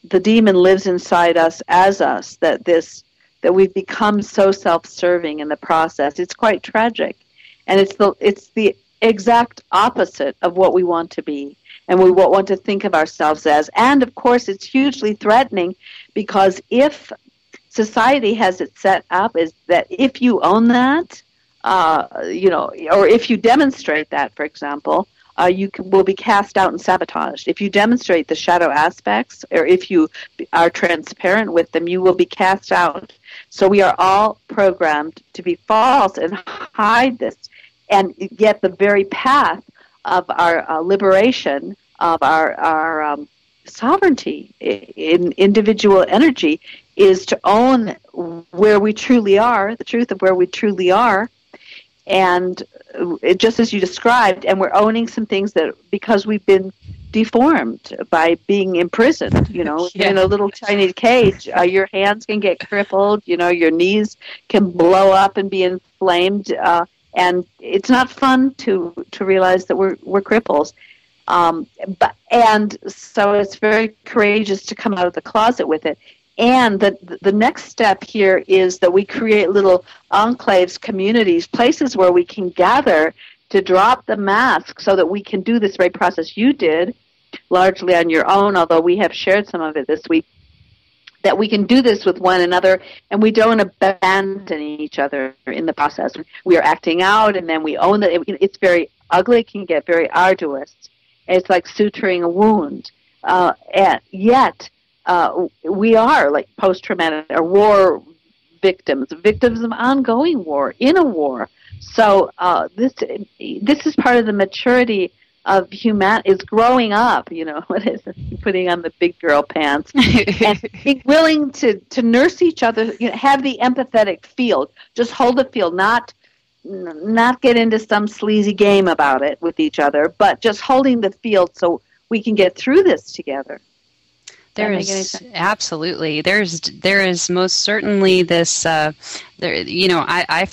demon lives inside us as us, that we've become so self-serving in the process. It's quite tragic. And it's the exact opposite of what we want to be and we want to think of ourselves as. And, of course, it's hugely threatening because if society has it set up is that if you own that, or if you demonstrate that, for example, will be cast out and sabotaged. If you demonstrate the shadow aspects or if you are transparent with them, you will be cast out. So we are all programmed to be false and hide this. And yet the very path of our liberation, of our sovereignty in individual energy is to own where we truly are, the truth of where we truly are. And just as you described, and we're owning some things that because we've been deformed by being imprisoned, in a little tiny cage. Your hands can get crippled, your knees can blow up and be inflamed, and it's not fun to realize that we're cripples. And so it's very courageous to come out of the closet with it. And the next step here is that we create little enclaves, communities, places where we can gather to drop the mask so that we can do this very process you did, largely on your own, although we have shared some of it this week, that we can do this with one another and we don't abandon each other in the process. We are acting out and then we own that. It's very ugly. It can get very arduous. It's like suturing a wound. And yet, we are like post-traumatic or war victims of ongoing war, in a war. So this is part of the maturity of humanity, is growing up, what is it? Putting on the big girl pants and being willing to nurse each other, have the empathetic field, just hold the field, not get into some sleazy game about it with each other, but just holding the field so we can get through this together. Absolutely. There is most certainly this. I've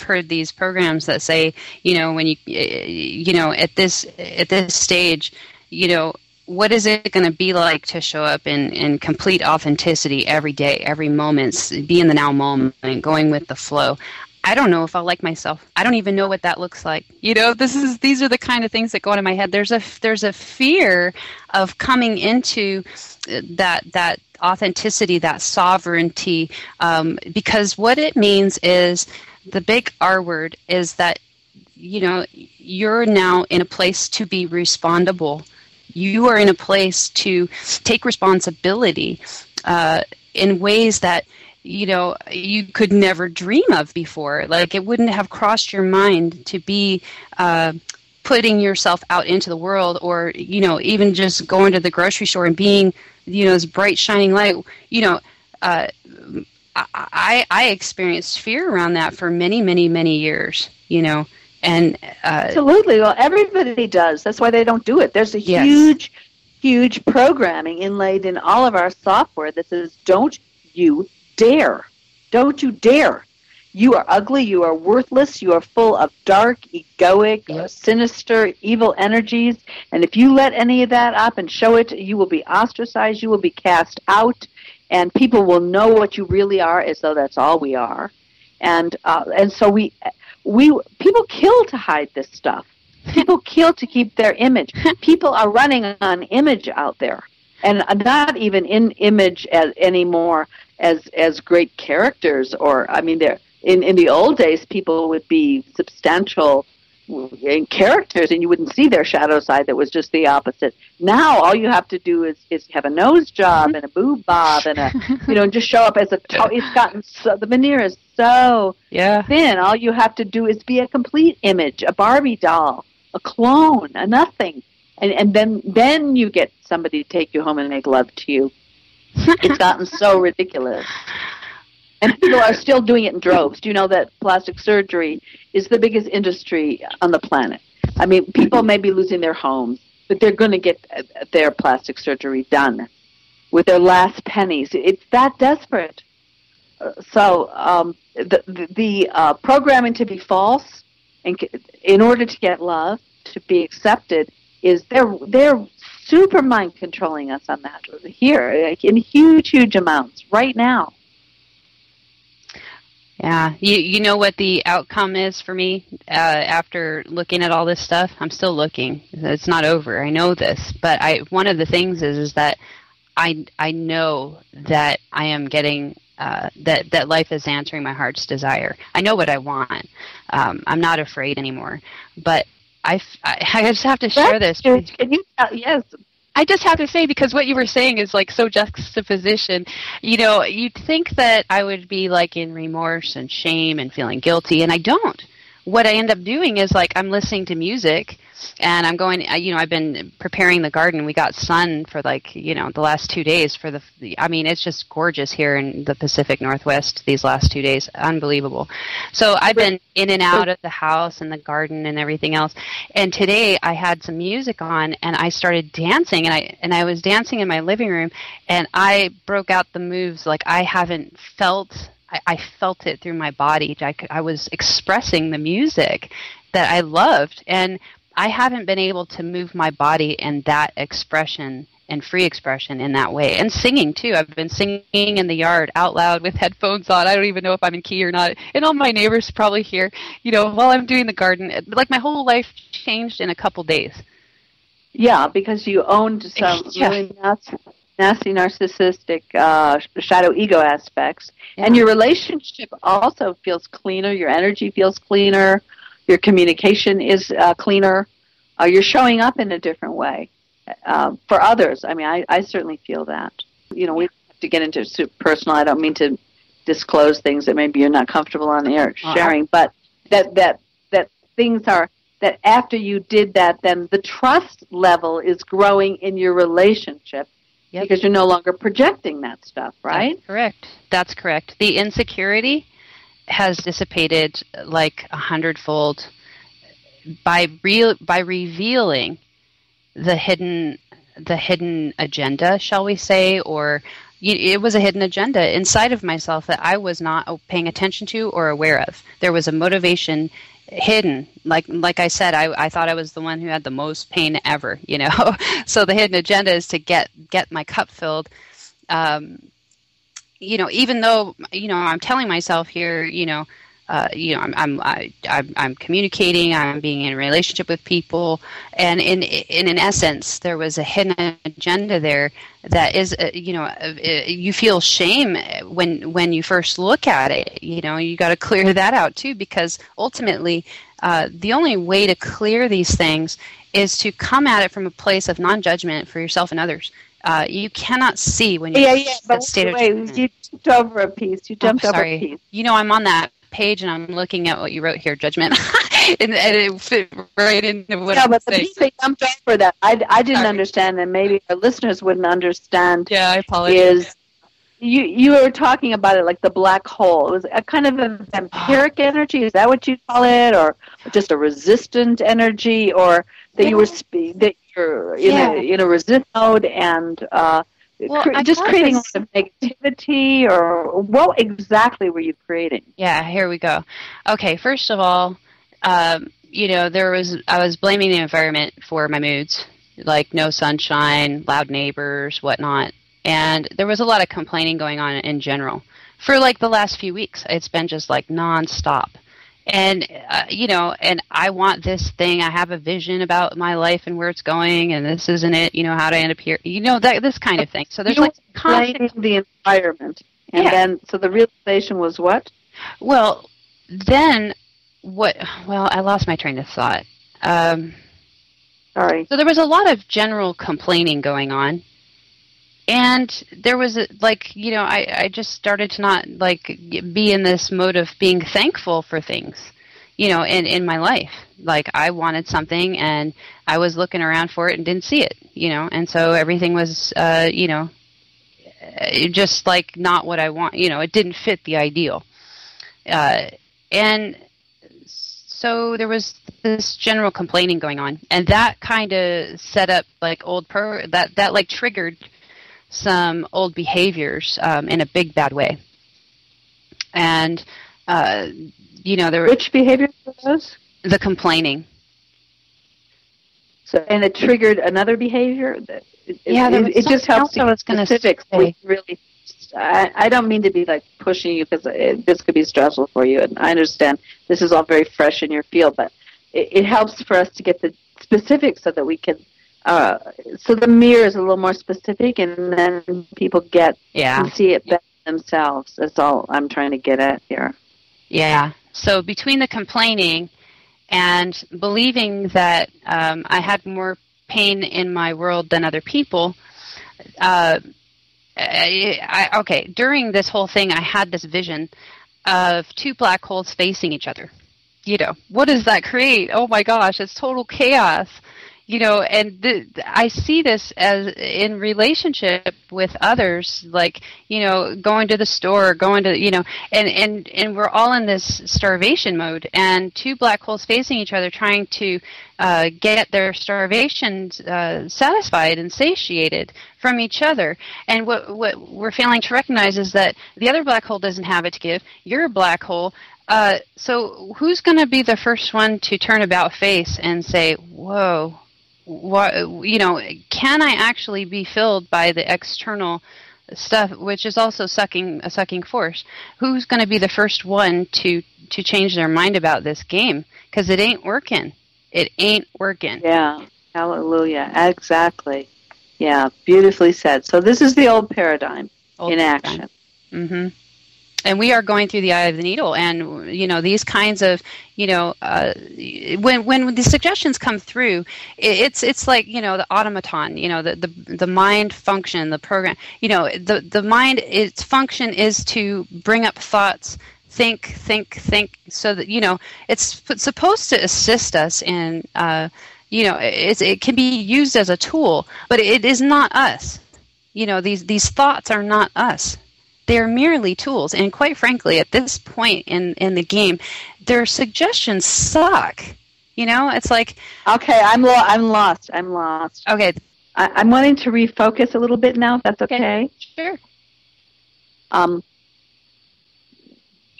heard these programs that say, when at this stage, what is it going to be like to show up in complete authenticity every day, every moment, be in the now moment, going with the flow. I don't know if I'll like myself. I don't even know what that looks like. These are the kind of things that go into my head. There's a fear of coming into that authenticity, that sovereignty, because what it means is, the big R word is that, you're now in a place to be respondable. You are in a place to take responsibility in ways that you could never dream of before. Like, it wouldn't have crossed your mind to be putting yourself out into the world, or even just going to the grocery store and being this bright shining light. I experienced fear around that for many, many, many years. And absolutely. Well, everybody does. That's why they don't do it. There's a huge programming inlaid in all of our software that says, "Don't you dare. Don't you dare. You are ugly. You are worthless. You are full of dark, egoic, sinister, evil energies. And if you let any of that up and show it, you will be ostracized. You will be cast out. And people will know what you really are, as though that's all we are." And so people kill to hide this stuff. People kill to keep their image. People are running on image out there, and not even in image anymore as great characters. Or they're in the old days, people would be substantial characters, and you wouldn't see their shadow side. That was just the opposite. Now all you have to do is have a nose job and a boob bob and just show up as it's gotten so, the veneer is so thin. All you have to do is be a complete image, a Barbie doll, a clone, a nothing, and then you get somebody to take you home and make love to you. It's gotten so ridiculous. And people are still doing it in droves. Do you know that plastic surgery is the biggest industry on the planet? People may be losing their homes, but they're going to get their plastic surgery done with their last pennies. It's that desperate. So the programming to be false, and in order to get love, to be accepted, is they're super mind controlling us on that here in huge amounts right now. Yeah, you know what the outcome is for me after looking at all this stuff? I'm still looking. It's not over. I know this, but one of the things is that I know that I am getting that life is answering my heart's desire. I know what I want. I'm not afraid anymore. But I just have to share this. Can you? Yes. I just have to say, because what you were saying is like so juxtaposition. You'd think that I would be like in remorse and shame and feeling guilty, and I don't. what I end up doing is like I'm listening to music and I'm going, I've been preparing the garden. We got sun for like, the last 2 days it's just gorgeous here in the Pacific Northwest these last 2 days. Unbelievable. So I've been in and out of the house and the garden and everything else. And today I had some music on and I started dancing and I was dancing in my living room and I broke out the moves like I haven't felt. I felt it through my body. I was expressing the music that I loved, and I haven't been able to move my body in that expression and free expression in that way. And singing, too. I've been singing in the yard out loud with headphones on. I don't even know if I'm in key or not. And all my neighbors probably hear, while I'm doing the garden. Like, my whole life changed in a couple days. Yeah, because you owned some really nasty narcissistic shadow ego aspects. Yeah. And your relationship also feels cleaner. Your energy feels cleaner. Your communication is cleaner. You're showing up in a different way for others. I mean, I certainly feel that. We have to get into personal. I don't mean to disclose things that maybe you're not comfortable on air sharing, but that things are, that after you did that, then the trust level is growing in your relationship. Yep. Because you're no longer projecting that stuff, right? That's correct. The insecurity has dissipated like 100-fold by revealing the hidden agenda, shall we say, or it was a hidden agenda inside of myself that I was not paying attention to or aware of. There was a motivation hidden. Like I said, I thought I was the one who had the most pain ever, So the hidden agenda is to get my cup filled. Even though, I'm telling myself here, I'm communicating, I'm being in a relationship with people, and in essence, there was a hidden agenda there that is, you feel shame when you first look at it. You got to clear that out too, because ultimately, the only way to clear these things is to come at it from a place of non-judgment for yourself and others. You cannot see when you're in that state of judgment. You jumped over a piece. Over a piece. I'm on that page and I'm looking at what you wrote here, judgment, and it fit right into what I'm saying. Yeah, but the piece that jumped over that I didn't understand, and maybe our listeners wouldn't understand. Yeah, I apologize. You were talking about it like the black hole. It was a kind of a vampiric energy. Is that what you call it, or just a resistant energy, or that you're in a resist mode and just creating a lot of negativity, or what exactly were you creating? Yeah, here we go. Okay, first of all, I was blaming the environment for my moods, like no sunshine, loud neighbors, whatnot. And there was a lot of complaining going on in general. For like the last few weeks, it's been just like nonstop. And, and I want this thing. I have a vision about my life and where it's going, and this isn't it, how to end up here. This kind of thing. So there's like constant... the environment. And then, so the realization was what? Well, then I lost my train of thought. Sorry. So there was a lot of general complaining going on. And there was I just started to not be in this mode of being thankful for things, in my life. Like I wanted something and I was looking around for it and didn't see it, and so everything was, just like not what I want, it didn't fit the ideal. And so there was this general complaining going on, and that kind of set up like that triggered some old behaviors in a big bad way. And there were... Which behaviors were those? The complaining. So, and it triggered another behavior? It just helps to get specifics. Really, I don't mean to be like pushing you, because this could be stressful for you, and I understand this is all very fresh in your field, but it helps for us to get the specifics so that we can so the mirror is a little more specific, and then people can see it better themselves. That's all I'm trying to get at here. Yeah. So between the complaining and believing that I had more pain in my world than other people, during this whole thing, I had this vision of two black holes facing each other. what does that create? Oh my gosh, it's total chaos. And I see this as in relationship with others, like, going to the store, going to, and we're all in this starvation mode, and two black holes facing each other trying to get their starvation satisfied and satiated from each other. And what we're failing to recognize is that the other black hole doesn't have it to give. You're a black hole. So who's going to be the first one to turn about face and say, whoa, what, can I actually be filled by the external stuff, which is also a sucking force? Who's going to be the first one to change their mind about this game? Because it ain't working. It ain't working. Yeah, hallelujah, exactly. Yeah, beautifully said. So this is the old paradigm in action. Mm-hmm. And we are going through the eye of the needle, and these kinds of when the suggestions come through, it's like the automaton, the mind function, the program, the mind, its function is to bring up thoughts, think, so that it's supposed to assist us in it can be used as a tool, but it is not us. These thoughts are not us. They're merely tools, and quite frankly, at this point in the game, their suggestions suck. It's like, okay, I'm lost. Okay, I'm wanting to refocus a little bit now. If that's okay. Sure. All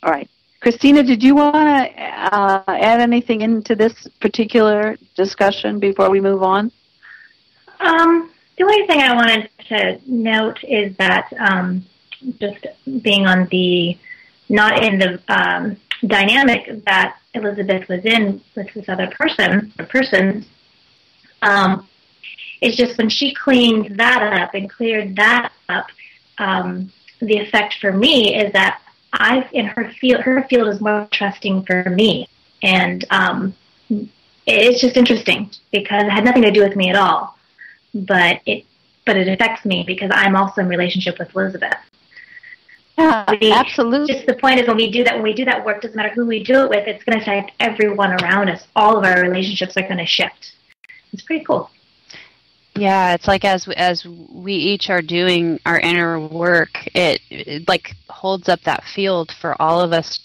right, Christina, did you want to add anything into this particular discussion before we move on? The only thing I wanted to note is that. Just being on not in the dynamic that Elizabeth was in with this other person, it's just when she cleaned that up and cleared that up, the effect for me is that her field is more trusting for me. And it's just interesting because it had nothing to do with me at all. But it affects me because I'm also in relationship with Elizabeth. Yeah, absolutely. Just the point is when we do that work, doesn't matter who we do it with, it's going to affect everyone around us. All of our relationships are going to shift. It's pretty cool. Yeah, it's like as we each are doing our inner work, it like holds up that field for all of us to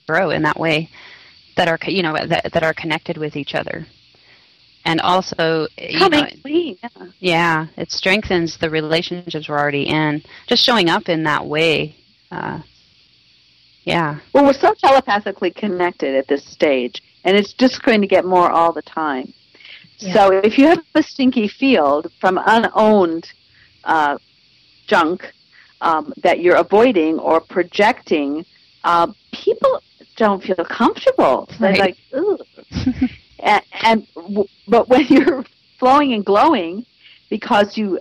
grow in that way, that are that are connected with each other. And also, it strengthens the relationships we're already in. Just showing up in that way. Well, we're so telepathically connected at this stage, and it's just going to get more all the time. Yeah. So if you have a stinky field from unowned junk that you're avoiding or projecting, people don't feel comfortable. They're like, ugh. But when you're flowing and glowing because you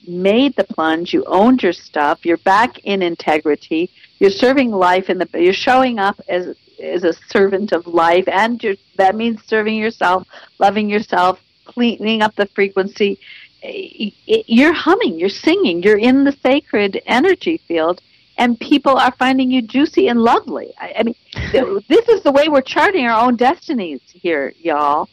made the plunge, you owned your stuff, you're back in integrity, you're serving life, you're showing up as a servant of life, and that means serving yourself, loving yourself, cleaning up the frequency. You're humming, you're singing, you're in the sacred energy field, and people are finding you juicy and lovely. I mean, this is the way we're charting our own destinies here, y'all.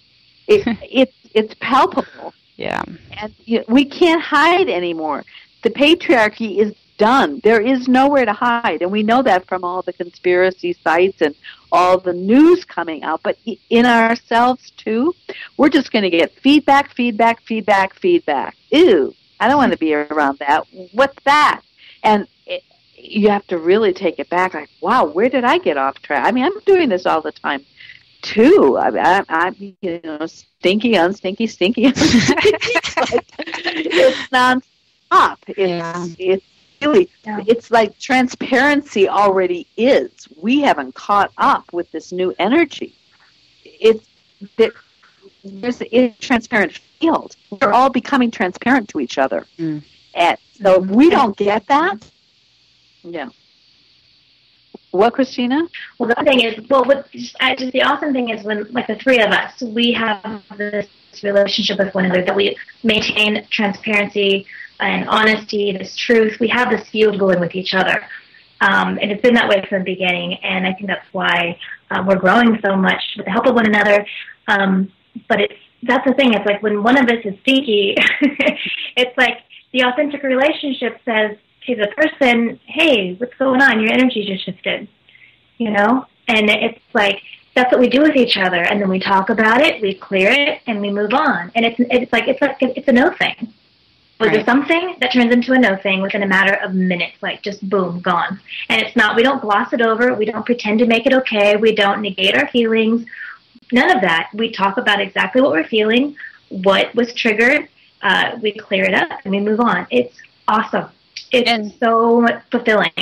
It's palpable. Yeah. And we can't hide anymore. The patriarchy is done. There is nowhere to hide, and we know that from all the conspiracy sites and all the news coming out. But in ourselves, too, we're just going to get feedback. Ew, I don't want to be around that. What's that? And you have to really take it back, like, wow, where did I get off track? I mean, I'm doing this all the time, too. I'm stinky, unstinky. It's nonstop. It's really, it's like transparency already is. We haven't caught up with this new energy. There's a transparent field. We're all becoming transparent to each other. And so if we don't get that, What, Christina? Well, the thing is, the awesome thing is when, like the three of us, we have this relationship with one another, that we maintain transparency and honesty, this truth. We have this field going with each other. And it's been that way from the beginning, and I think that's why we're growing so much with the help of one another. But that's the thing. It's like when one of us is stinky, it's like the authentic relationship says to the person, hey, what's going on? Your energy just shifted, you know? And it's like, that's what we do with each other. And then we talk about it, we clear it, and we move on. And it's a no thing. Was there something that turns into a no thing within a matter of minutes, like just boom, gone. And it's not, we don't gloss it over, we don't pretend to make it okay, we don't negate our feelings, none of that. We talk about exactly what we're feeling, what was triggered, we clear it up, and we move on. It's awesome. It's so fulfilling.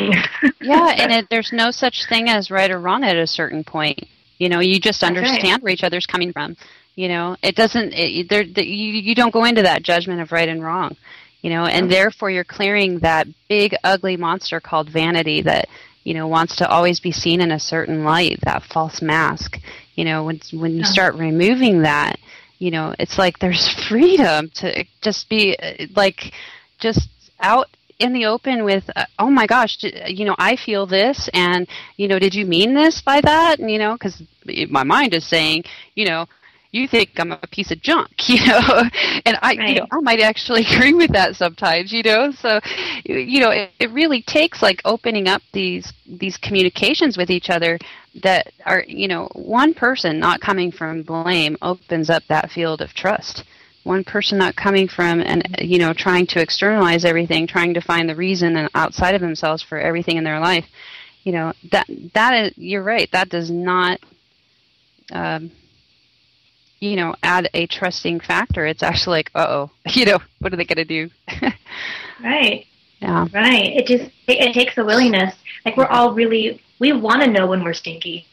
Yeah, and there's no such thing as right or wrong at a certain point. You know, you just understand where each other's coming from. You know, it doesn't, you don't go into that judgment of right and wrong, you know, and therefore you're clearing that big, ugly monster called vanity that, you know, wants to always be seen in a certain light, that false mask. You know, when you start removing that, you know, it's like there's freedom to just be like just out in the open with, oh my gosh, you know, I feel this, and, you know, did you mean this by that? And, you know, because my mind is saying, you know, you think I'm a piece of junk, you know, and you know, I might actually agree with that sometimes, you know. So, you know, it really takes like opening up these communications with each other that are, you know, one person not coming from blame opens up that field of trust. One person not coming from and, you know, trying to externalize everything, trying to find the reason and outside of themselves for everything in their life, you know, that is, you're right, that does not, you know, add a trusting factor. It's actually like, uh-oh, you know, what are they going to do? Right. Yeah. Right. It takes a willingness. Like we're all really, we want to know when we're stinky.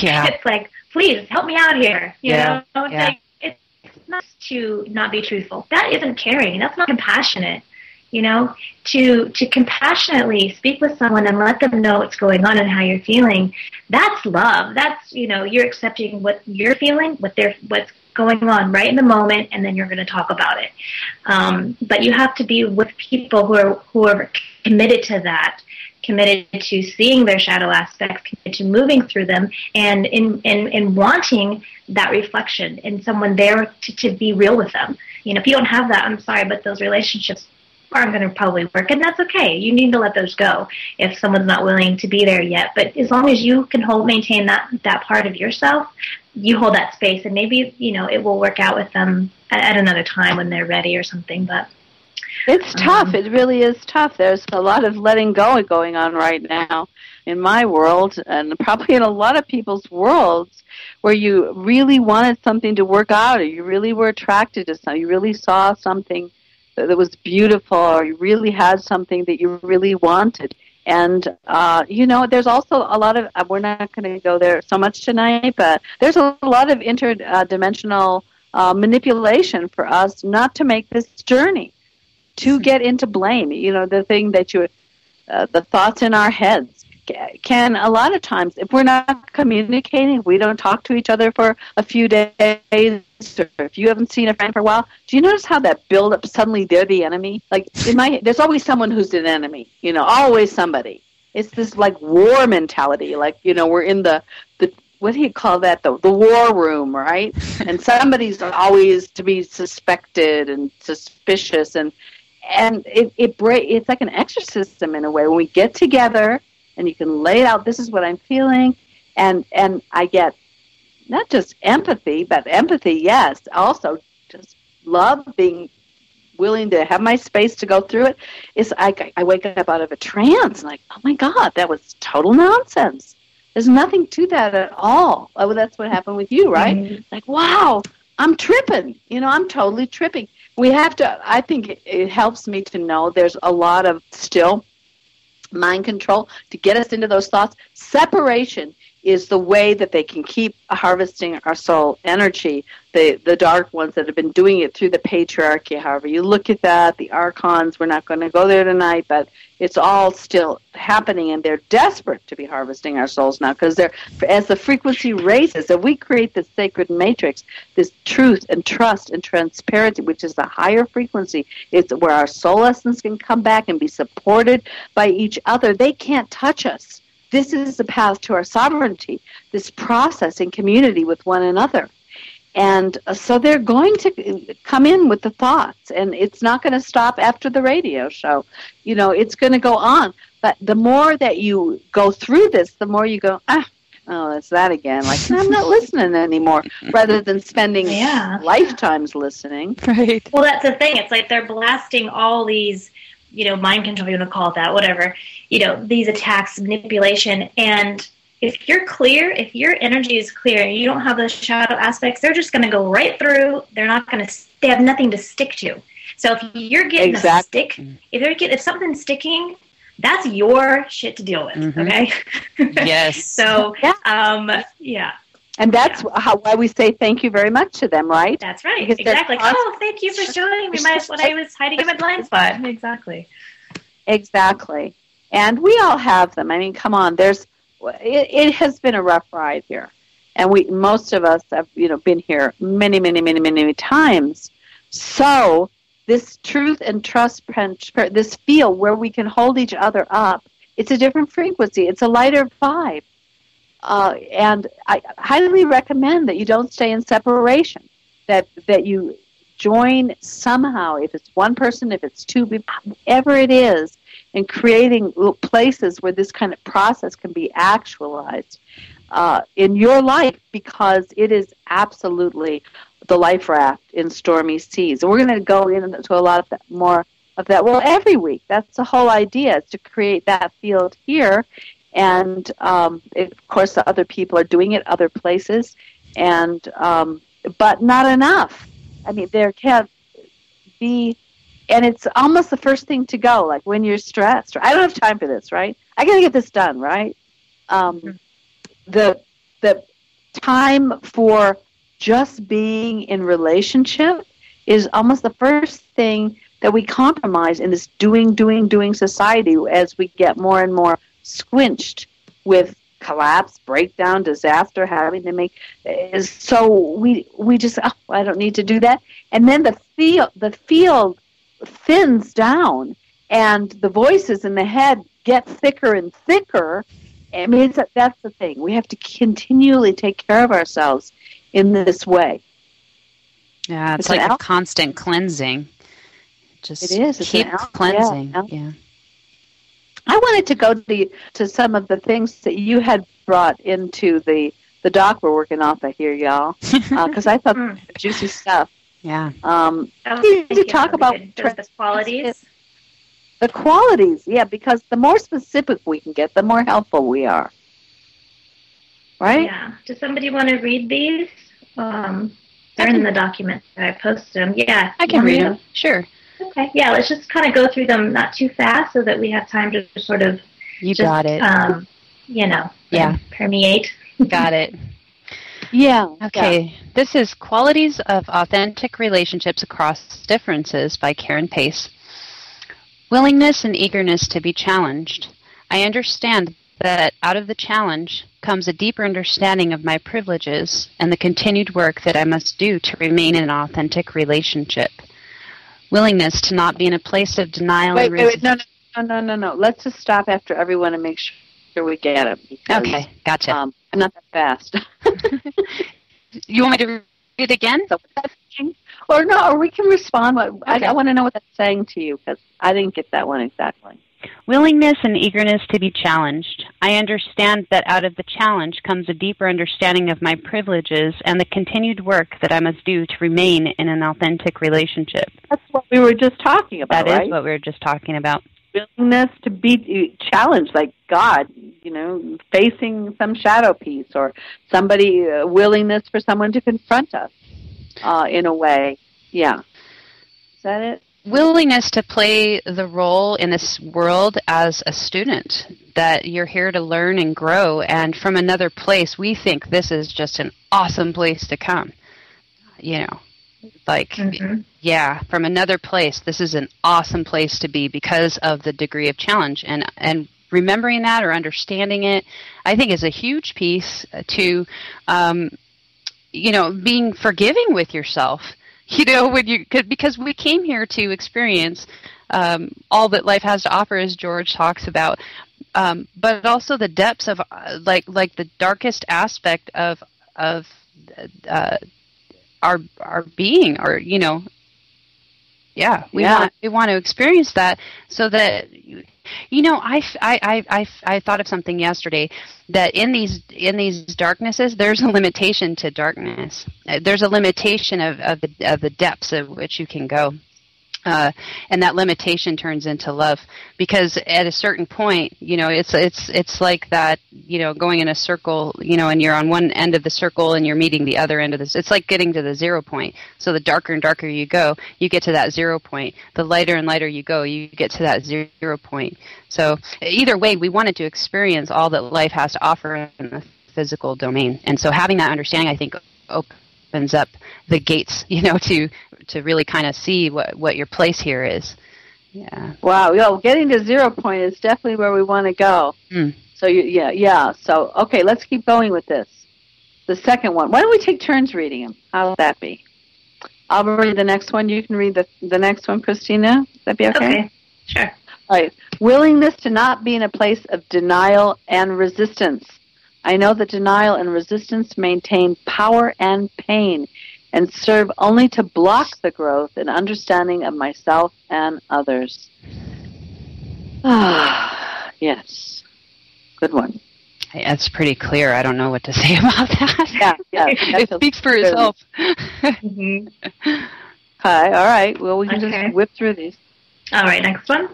Yeah. It's like, please help me out here. You know? It's yeah. like, it's not to not be truthful. That isn't caring. That's not compassionate. You know, to compassionately speak with someone and let them know what's going on and how you're feeling, that's love. That's, you know, you're accepting what you're feeling, what's going on right in the moment, and then you're going to talk about it. But you have to be with people who are committed to that, committed to seeing their shadow aspects, committed to moving through them, and in wanting that reflection and someone there to be real with them. You know, if you don't have that, I'm sorry, but those relationships aren't going to probably work, and that's okay. You need to let those go if someone's not willing to be there yet. But as long as you can maintain that part of yourself, you hold that space, and maybe, you know, it will work out with them at another time when they're ready or something. But it's tough. It really is tough. There's a lot of letting go going on right now in my world, and probably in a lot of people's worlds, where you really wanted something to work out, or you really were attracted to something, you really saw something that was beautiful, or you really had something that you really wanted. And, you know, there's also a lot of, we're not going to go there so much tonight, but there's a lot of interdimensional manipulation for us not to make this journey, to get into blame. You know, the thing that the thoughts in our heads can, a lot of times, if we're not communicating, if we don't talk to each other for a few days, or if you haven't seen a friend for a while, do you notice how that build up, suddenly they're the enemy? Like, there's always someone who's an enemy, you know, always somebody. It's this like war mentality, like, you know, we're in the what do you call that, the war room, right? And somebody's always to be suspected and suspicious, and it's like an exorcism in a way. When we get together and you can lay it out, this is what I'm feeling, and I get not just empathy, but empathy, yes, also just love, being willing to have my space to go through it. It's I wake up out of a trance, like, oh my God, that was total nonsense. There's nothing to that at all. Oh, that's what happened with you, right? Mm-hmm. Like, wow, I'm tripping. You know, I'm totally tripping. We have to, I think it helps me to know there's a lot of still mind control to get us into those thoughts. Separation is the way that they can keep harvesting our soul energy, the dark ones that have been doing it through the patriarchy. However you look at that, the archons, we're not going to go there tonight, but it's all still happening, and they're desperate to be harvesting our souls now, because they're, as the frequency raises, if we create this sacred matrix, this truth and trust and transparency, which is a higher frequency, it's where our soul essence can come back and be supported by each other. They can't touch us. This is the path to our sovereignty, this process in community with one another. And so they're going to come in with the thoughts, and it's not going to stop after the radio show. You know, it's going to go on. But the more that you go through this, the more you go, oh, that's that again. Like, I'm not listening anymore, rather than spending lifetimes listening. Right. Well, that's the thing. It's like they're blasting all these, you know, mind control, you want to call it that, whatever, you know, these attacks, manipulation. And if you're clear, if your energy is clear and you don't have those shadow aspects, they're just going to go right through. They're not going to, they have nothing to stick to. So if you're getting a stick, if something's sticking, that's your shit to deal with, okay? Yes. So, And that's why we say thank you very much to them, right? That's right. Because exactly. Oh, thank you for showing me what I was hiding in my blind spot. Exactly. Exactly. And we all have them. I mean, come on. It has been a rough ride here. And most of us have, you know, been here many, many, many, many times. So this truth and trust, this feel where we can hold each other up, it's a different frequency. It's a lighter vibe. And I highly recommend that you don't stay in separation, that you join somehow, if it's one person, if it's two, whatever it is, in creating places where this kind of process can be actualized in your life, because it is absolutely the life raft in stormy seas. And we're going to go into a lot of that, more of that, well, every week. That's the whole idea, is to create that field here. And, of course, the other people are doing it other places, and but not enough. I mean, there can't be, and it's almost the first thing to go, like when you're stressed. I don't have time for this, right? I got to get this done, right? The time for just being in relationship is almost the first thing that we compromise in this doing society, as we get more and more squinched with collapse, breakdown, disaster, having to make. So we just, I don't need to do that. And then the field thins down, and the voices in the head get thicker and thicker. I mean, that's the thing. We have to continually take care of ourselves in this way. Yeah, it's like a constant cleansing. Just keep cleansing. Yeah. I wanted to go to some of the things that you had brought into the doc we're working off of here, y'all, because I thought juicy stuff. Yeah. To talk about the qualities. The qualities, yeah, because the more specific we can get, the more helpful we are. Right? Yeah. Does somebody want to read these? They're in the document that I posted them. Yeah. I can read them. Sure. Okay. Yeah, let's just kind of go through them not too fast, so that we have time to sort of got it. You know, permeate. Got it. Yeah. Okay. Yeah. This is Qualities of Authentic Relationships Across Differences by Karen Pace. Willingness and eagerness to be challenged. I understand that out of the challenge comes a deeper understanding of my privileges and the continued work that I must do to remain in an authentic relationship. Willingness to not be in a place of denial and resistance. No. Let's just stop after everyone and make sure we get it. Because, okay, gotcha. I'm not that fast. You want me to read it again? Or we can respond. Okay. I want to know what that's saying to you, because I didn't get that one exactly. Willingness and eagerness to be challenged. I understand that out of the challenge comes a deeper understanding of my privileges and the continued work that I must do to remain in an authentic relationship. That's what we were just talking about, That right? is what we were just talking about. Willingness to be challenged, like God, you know, facing some shadow piece, or somebody, willingness for someone to confront us in a way. Yeah. Is that it? willingness to play the role in this world as a student, that you're here to learn and grow, and from another place, we think this is just an awesome place to come. Like, from another place, this is an awesome place to be because of the degree of challenge. And remembering that or understanding it, I think, is a huge piece to, being forgiving with yourself. Because we came here to experience all that life has to offer, as George talks about, but also the depths of like the darkest aspect of our being, or we want to experience that, so that I thought of something yesterday, that in these darknesses, there's a limitation to darkness. There's a limitation of the depths of which you can go. And that limitation turns into love, because at a certain point, it's like that, going in a circle, and you're on one end of the circle and you're meeting the other end of this. It's like getting to the 0 point. So the darker and darker you go, you get to that 0 point. The lighter and lighter you go, you get to that 0 point. So either way, we wanted to experience all that life has to offer in the physical domain. And so having that understanding, I think, opens up the gates, to really kind of see what your place here is. Yeah. Wow. Getting to 0 point is definitely where we want to go. So So okay, let's keep going with this. The second one. Why don't we take turns reading them? How would that be? I'll read the next one. You can read the next one, Christina. Would that be okay? Okay. Sure. All right. Willingness to not be in a place of denial and resistance. I know that denial and resistance maintain power and pain, and serve only to block the growth and understanding of myself and others. Yes. Good one. That's pretty clear. I don't know what to say about that. Yeah. It speaks for itself. Okay, all right. Well, we can just whip through these. All right, next one.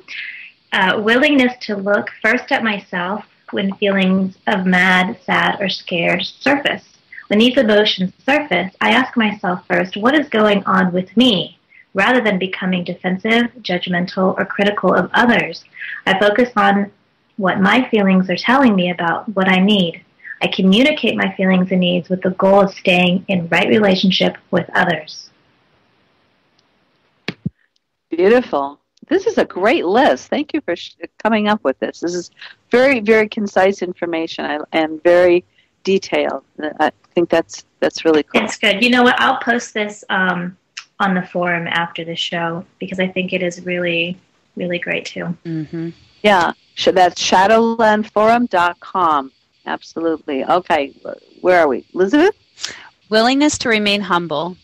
Willingness to look first at myself when feelings of mad, sad, or scared surface. When these emotions surface, I ask myself first, what is going on with me? Rather than becoming defensive, judgmental, or critical of others, I focus on what my feelings are telling me about what I need. I communicate my feelings and needs with the goal of staying in right relationship with others. Beautiful. This is a great list. Thank you for coming up with this. This is very, very concise information and very detailed. I think that's really cool. It's good. You know what? I'll post this on the forum after the show, because I think it is really, really great too. Mm-hmm. Yeah. That's shadowlandforum.com. Absolutely. Okay. Where are we? Elizabeth? Willingness to remain humble.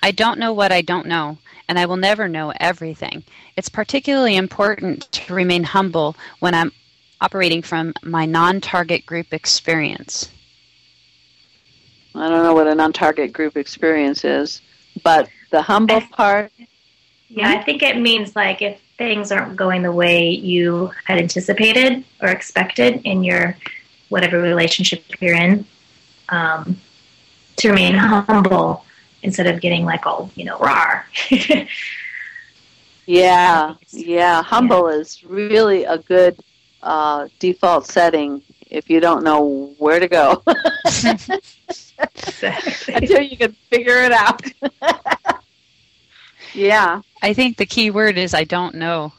I don't know what I don't know, and I will never know everything. It's particularly important to remain humble when I'm operating from my non-target group experience. I don't know what a non-target group experience is, but the humble part... Yeah, I think it means like if things aren't going the way you had anticipated or expected in your whatever relationship you're in, to remain humble instead of getting like, rawr. Yeah. Humble is really a good default setting if you don't know where to go. Until you can figure it out. Yeah. I think the key word is I don't know.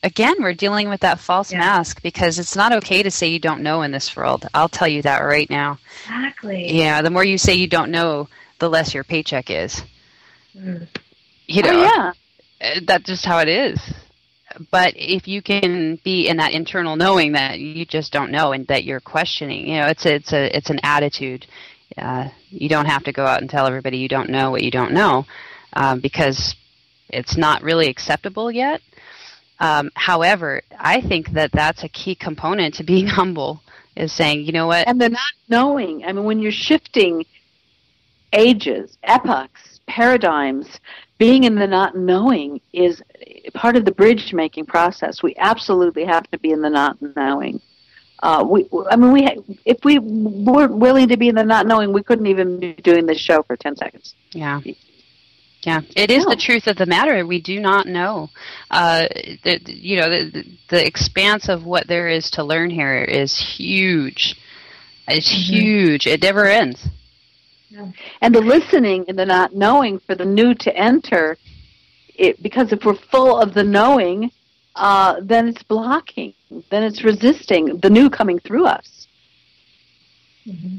Again, we're dealing with that false mask, because it's not okay to say you don't know in this world. I'll tell you that right now. Exactly. Yeah, the more you say you don't know, the less your paycheck is. That's just how it is. But if you can be in that internal knowing that you just don't know and that you're questioning, it's an attitude. You don't have to go out and tell everybody you don't know what you don't know, because it's not really acceptable yet. However, I think that that's a key component to being humble, is saying, you know what? And the not knowing. I mean, when you're shifting ages, epochs, paradigms, being in the not knowing is part of the bridge-making process. We absolutely have to be in the not knowing. If we weren't willing to be in the not knowing, we couldn't even be doing this show for 10 seconds. Yeah. Yeah, it is the truth of the matter. We do not know. The expanse of what there is to learn here is huge. It's huge. It never ends. Yeah. And the listening and the not knowing for the new to enter, because if we're full of the knowing, then it's blocking. Then it's resisting the new coming through us. Mm-hmm.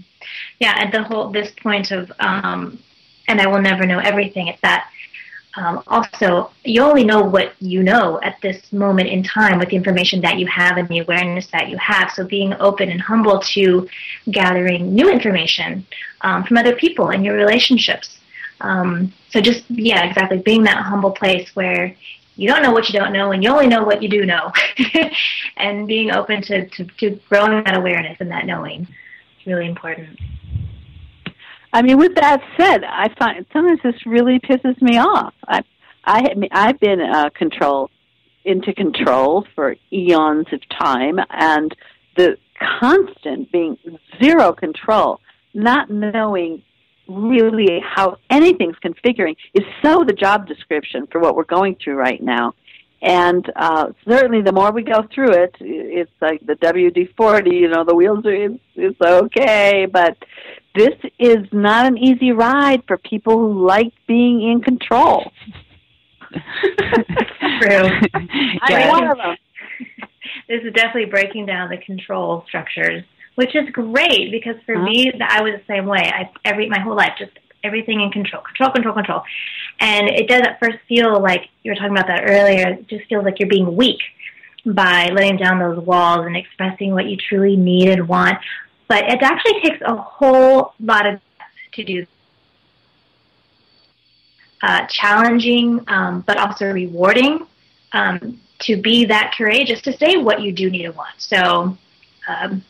Yeah, at this point of, and I will never know everything, it's that also you only know what you know at this moment in time with the information that you have and the awareness that you have. So being open and humble to gathering new information from other people and your relationships. So just, exactly, being that humble place where you don't know what you don't know and you only know what you do know. And being open to growing that awareness and that knowing is really important. I mean, with that said, I find sometimes this really pisses me off. I've been into control for eons of time, and the constant being zero control, not knowing really how anything's configuring, is so the job description for what we're going through right now. And certainly the more we go through it, it's like the WD-40, the wheels are, it's okay, but this is not an easy ride for people who like being in control. True. I'm one of them. This is definitely breaking down the control structures, which is great because for me, I was the same way. My whole life, just everything in control. And it does at first feel like, you were talking about that earlier, it just feels like you're being weak by letting down those walls and expressing what you truly need and want. But it actually takes a whole lot of to do. Challenging, but also rewarding, to be that courageous to say what you do need and want. So, so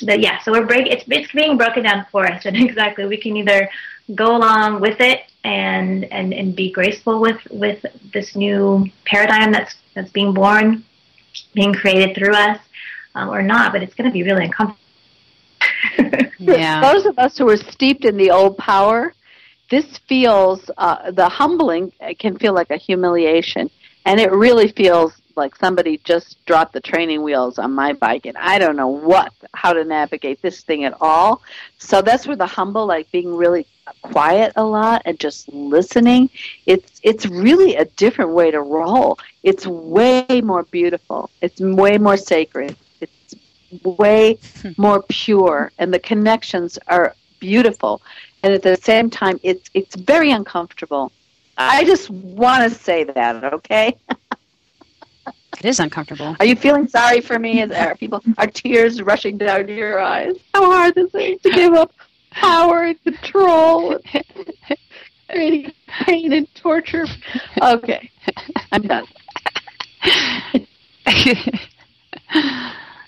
it's being broken down for us, and exactly we can either go along with it and be graceful with this new paradigm that's being born, being created through us, or not. But it's going to be really uncomfortable. Yeah. Those of us who are steeped in the old power, this feels, the humbling can feel like a humiliation, and it really feels like somebody just dropped the training wheels on my bike, and I don't know how to navigate this thing at all. So that's where the humble, like being really quiet a lot and just listening, it's really a different way to roll. It's way more beautiful. It's way more sacred. It's way more pure, and the connections are beautiful. And at the same time, it's very uncomfortable. I just want to say that, okay? It is uncomfortable. Are you feeling sorry for me? Are tears rushing down your eyes? How hard this is to give up power and control, and creating pain and torture. Okay, I'm done.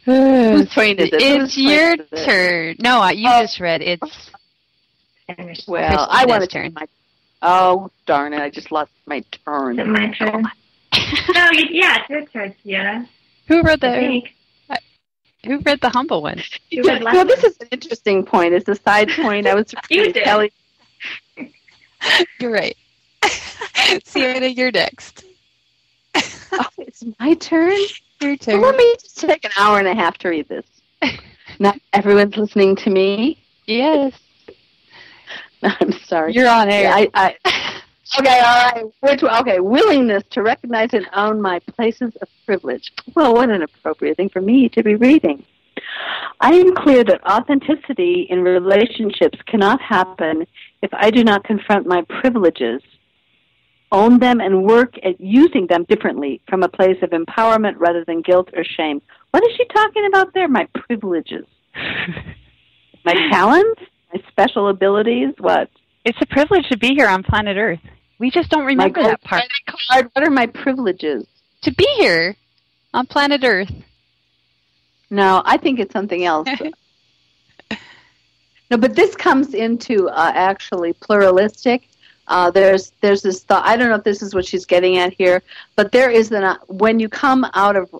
Whose train is it? It's your turn. No, you just read. It's well, I want to turn my. Oh darn it! I just lost my turn. Is it my turn? No, it's your turn, Sienna. Who read the humble one? Well, this is an interesting point. It's a side point. I was you did. Kelly. You're right. Sienna, you're next. Oh, it's my turn? Your turn. Well, let me just take an hour and a half to read this. Not everyone's listening to me? Yes. I'm sorry. You're on air. Okay, all right. Okay, willingness to recognize and own my places of privilege. Well, what an appropriate thing for me to be reading. I am clear that authenticity in relationships cannot happen if I do not confront my privileges, own them, and work at using them differently from a place of empowerment rather than guilt or shame. What is she talking about there? My privileges. My talents? My special abilities? What? It's a privilege to be here on planet Earth. We just don't remember that part. What are my privileges? To be here on planet Earth. No, I think it's something else. No, but this comes into actually pluralistic. There's this thought. I don't know if this is what she's getting at here, but there is when you come out of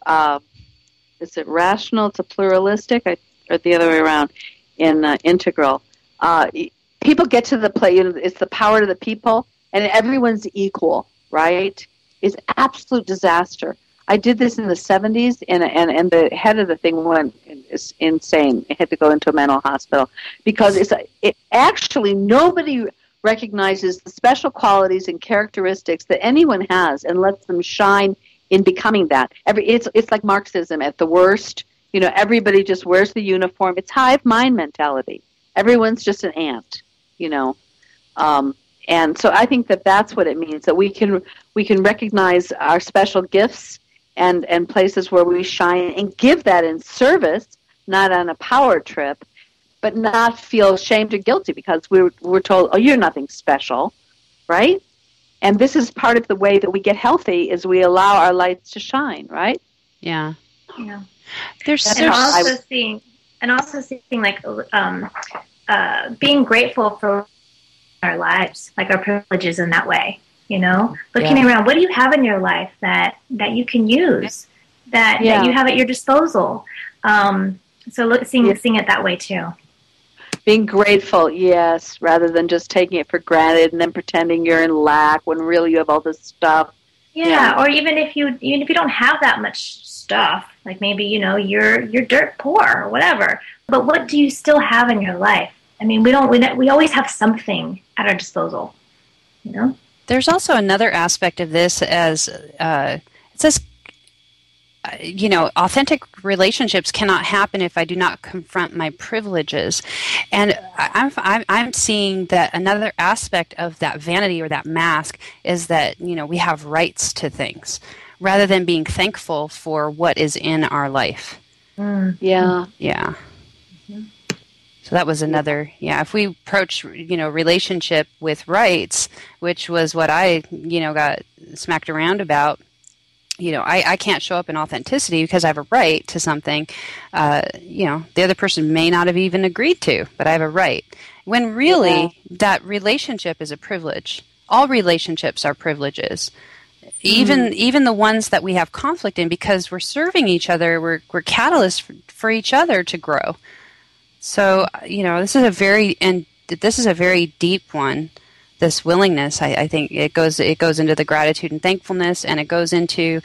is it rational to pluralistic, or the other way around in integral? People get to the place. It's the power to the people. and everyone's equal, right, is absolute disaster. I did this in the 70s, and the head of the thing went insane. It had to go into a mental hospital because it actually nobody recognizes the special qualities and characteristics that anyone has and lets them shine in becoming that. It's like Marxism at the worst. You know, everybody just wears the uniform. It's hive mind mentality. Everyone's just an ant, you know. And so I think that that's what it means, that we can recognize our special gifts and places where we shine and give that in service, not on a power trip, but not feel ashamed or guilty because we're told, oh, you're nothing special, right? And this is part of the way that we get healthy is we allow our lights to shine, right? Yeah. Yeah. And also seeing like being grateful for our lives, like our privileges in that way. You know, looking around, what do you have in your life that you can use, that you have at your disposal? So seeing it that way too. Being grateful, yes, rather than just taking it for granted and then pretending you're in lack when really you have all this stuff. Yeah. Or even if you don't have that much stuff, like maybe, you know, you're dirt poor or whatever, but what do you still have in your life? I mean, we always have something at our disposal, you know? There's also another aspect of this as it says, you know, authentic relationships cannot happen if I do not confront my privileges. And I'm seeing that another aspect of that vanity or that mask is that, you know, we have rights to things rather than being thankful for what is in our life. Yeah. Yeah. So that was another, if we approach, you know, relationship with rights, which was what I, you know, got smacked around about, you know, I can't show up in authenticity because I have a right to something, you know, the other person may not have even agreed to, but I have a right. When really that relationship is a privilege. All relationships are privileges. Even the ones that we have conflict in, because we're serving each other, we're catalysts for each other to grow. So, you know, this is a very deep one. This willingness, I think it goes into the gratitude and thankfulness, and it goes into,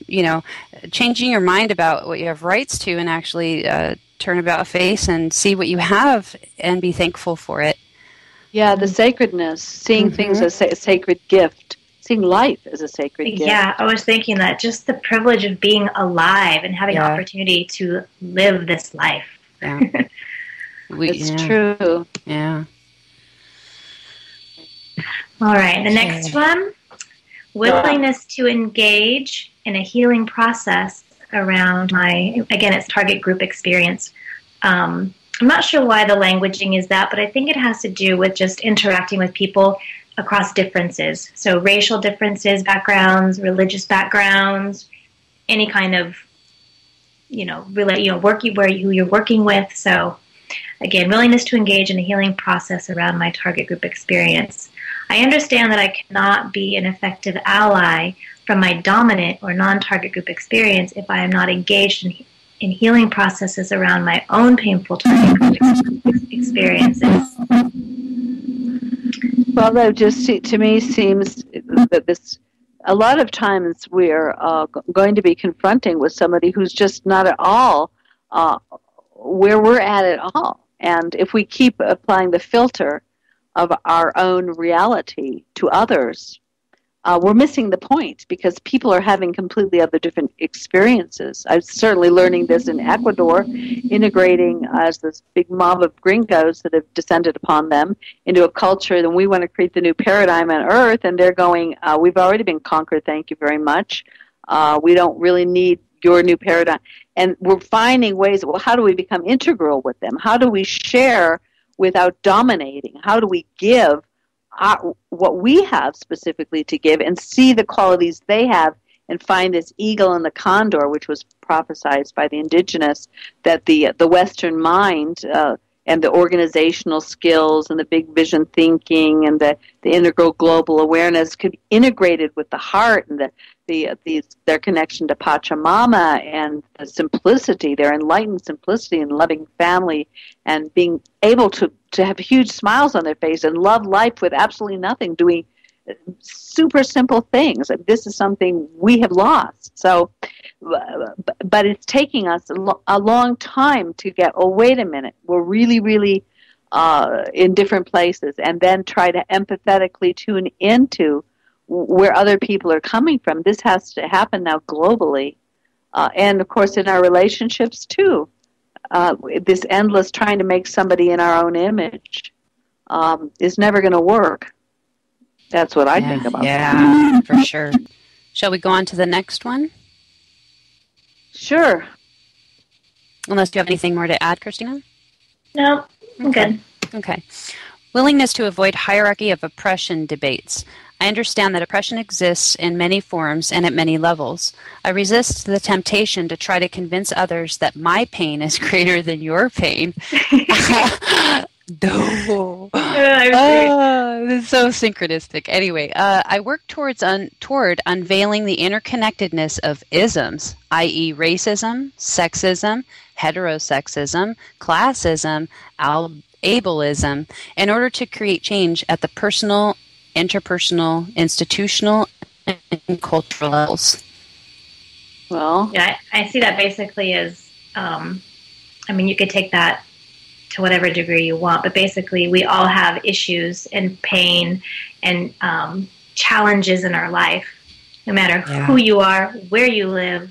you know, changing your mind about what you have rights to, and actually turn about face and see what you have and be thankful for it. Yeah, the sacredness, seeing things as a sacred gift, seeing life as a sacred gift. Yeah, I was thinking that just the privilege of being alive and having the opportunity to live this life. Yeah. It's true. Yeah. All right, the next one, willingness to engage in a healing process around it's target group experience. I'm not sure why the languaging is that, but I think it has to do with just interacting with people across differences. So racial differences, backgrounds, religious backgrounds, any kind of, who you're working with. So again, willingness to engage in a healing process around my target group experience. I understand that I cannot be an effective ally from my dominant or non-target group experience if I am not engaged in healing processes around my own painful target group experiences. Well, that just to me seems that a lot of times we're going to be confronting with somebody who's just not at all where we're at all. And if we keep applying the filter of our own reality to others, we're missing the point, because people are having completely other different experiences. I'm certainly learning this in Ecuador, integrating as this big mob of gringos that have descended upon them into a culture, and we want to create the new paradigm on Earth, and they're going, we've already been conquered, thank you very much. We don't really need your new paradigm. And we're finding ways, well, how do we become integral with them? How do we share without dominating? How do we give what we have specifically to give and see the qualities they have, and find this eagle and the condor, which was prophesied by the indigenous, that the Western mind and the organizational skills and the big vision thinking and the integral global awareness could be integrated with the heart and their connection to Pachamama and the simplicity, their enlightened simplicity and loving family, and being able to have huge smiles on their face and love life with absolutely nothing, doing, super simple things. This is something we have lost. So, but it's taking us a long time to get, oh, wait a minute, we're really, really in different places, and then try to empathetically tune into where other people are coming from. This has to happen now globally. And, of course, in our relationships, too. This endless trying to make somebody in our own image is never going to work. That's what I think about that. Yeah, for sure. Shall we go on to the next one? Sure. Unless you have anything more to add, Christina? No, I'm good. Okay. Willingness to avoid hierarchy of oppression debates. I understand that oppression exists in many forms and at many levels. I resist the temptation to try to convince others that my pain is greater than your pain. No. This is so synchronistic. Anyway, I work toward unveiling the interconnectedness of isms, i.e. racism, sexism, heterosexism, classism, ableism, in order to create change at the personal, interpersonal, institutional, and cultural levels. Well, yeah, I see that basically as, you could take that to whatever degree you want, but basically we all have issues and pain and challenges in our life, no matter who you are, where you live,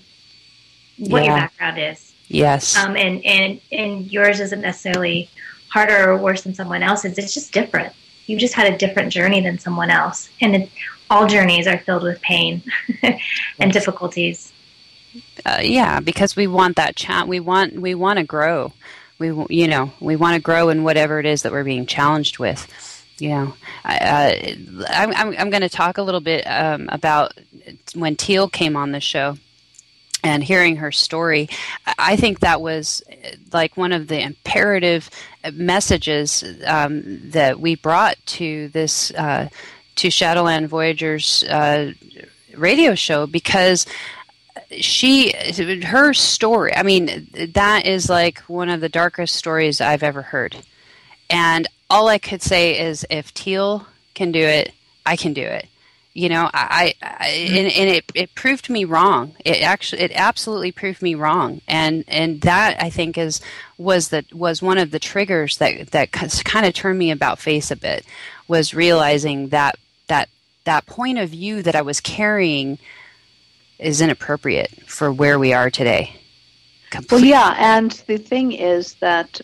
what your background is. Yes. And yours isn't necessarily harder or worse than someone else's. It's just different. You've just had a different journey than someone else. And all journeys are filled with pain and difficulties. Because we want that we want to grow. We want to grow in whatever it is that we're being challenged with. I'm going to talk a little bit about when Teal came on the show and hearing her story. I think that was like one of the imperative messages that we brought to this to Shadowland Voyagers radio show, because her story, that is like one of the darkest stories I've ever heard. And all I could say is, if Teal can do it, I can do it. It proved me wrong. It absolutely proved me wrong. And that, I think, was one of the triggers that kind of turned me about face a bit, was realizing that point of view that I was carrying is inappropriate for where we are today. Completely. Well, yeah, and the thing is that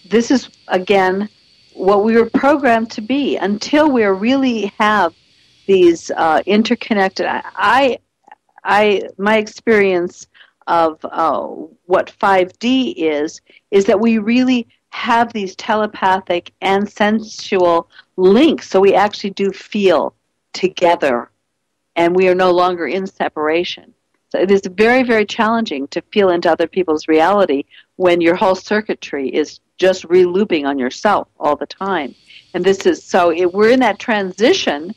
this is, again, what we were programmed to be until we really have these interconnected. My experience of what 5D is that we really have these telepathic and sensual links, so we actually do feel together, and we are no longer in separation. So it is very, very challenging to feel into other people's reality when your whole circuitry is just re-looping on yourself all the time. And this is we're in that transition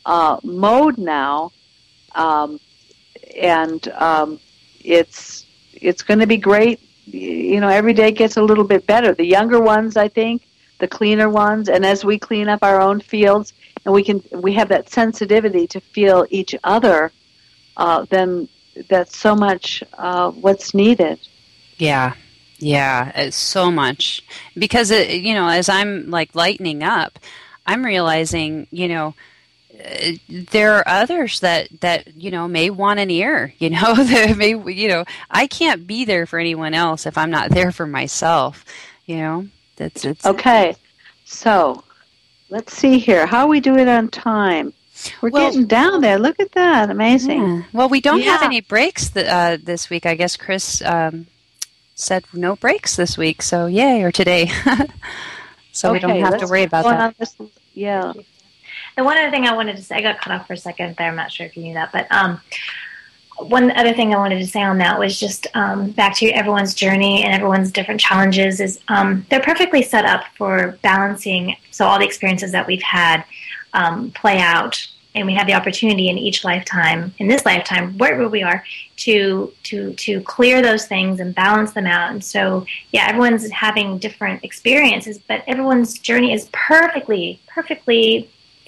mode now, and it's going to be great. Every day gets a little bit better. The younger ones, I think, the cleaner ones, and as we clean up our own fields, and we have that sensitivity to feel each other, then that's so much what's needed. Yeah, it's so much, because as I'm like lightening up, I'm realizing there are others that may want an ear. That may, I can't be there for anyone else if I'm not there for myself. It's okay. So let's see here. How are we doing on time? We're getting down there. Look at that. Amazing. Yeah. Well, we don't have any breaks this week. I guess Chris said no breaks this week. So yay, or today. So we don't have to worry about that. Yeah. And one other thing I wanted to say, I got cut off for a second there. I'm not sure if you knew that, but one other thing I wanted to say on that was just back to everyone's journey and everyone's different challenges is they're perfectly set up for balancing. So all the experiences that we've had play out, and we have the opportunity in each lifetime, in this lifetime, wherever we are, to clear those things and balance them out. And so, everyone's having different experiences, but everyone's journey is perfectly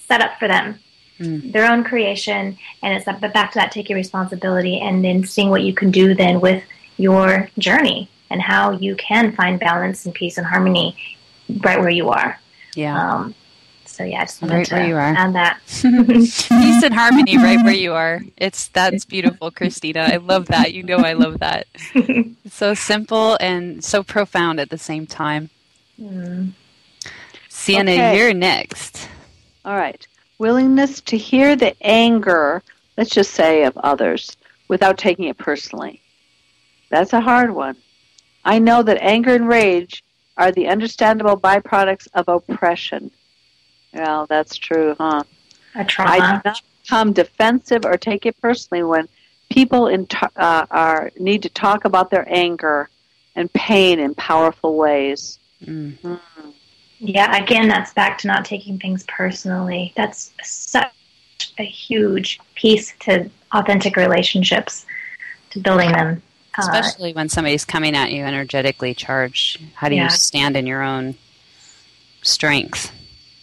set up for them their own creation, and it's back to that taking responsibility and then seeing what you can do then with your journey and how you can find balance and peace and harmony right where you are. Yeah. So yeah, I just wanted to where you are. add that. Peace and harmony right where you are. That's beautiful, Christina. I love that. You know I love that. It's so simple and so profound at the same time. Sienna, you're next. All right. Willingness to hear the anger, let's just say, of others without taking it personally. That's a hard one. I know that anger and rage are the understandable byproducts of oppression. Well, that's true, huh? A trauma. I do not become defensive or take it personally when people need to talk about their anger and pain in powerful ways. Yeah, again, that's back to not taking things personally. That's such a huge piece to authentic relationships, to building them. Especially when somebody's coming at you energetically charged. How do you stand in your own strength?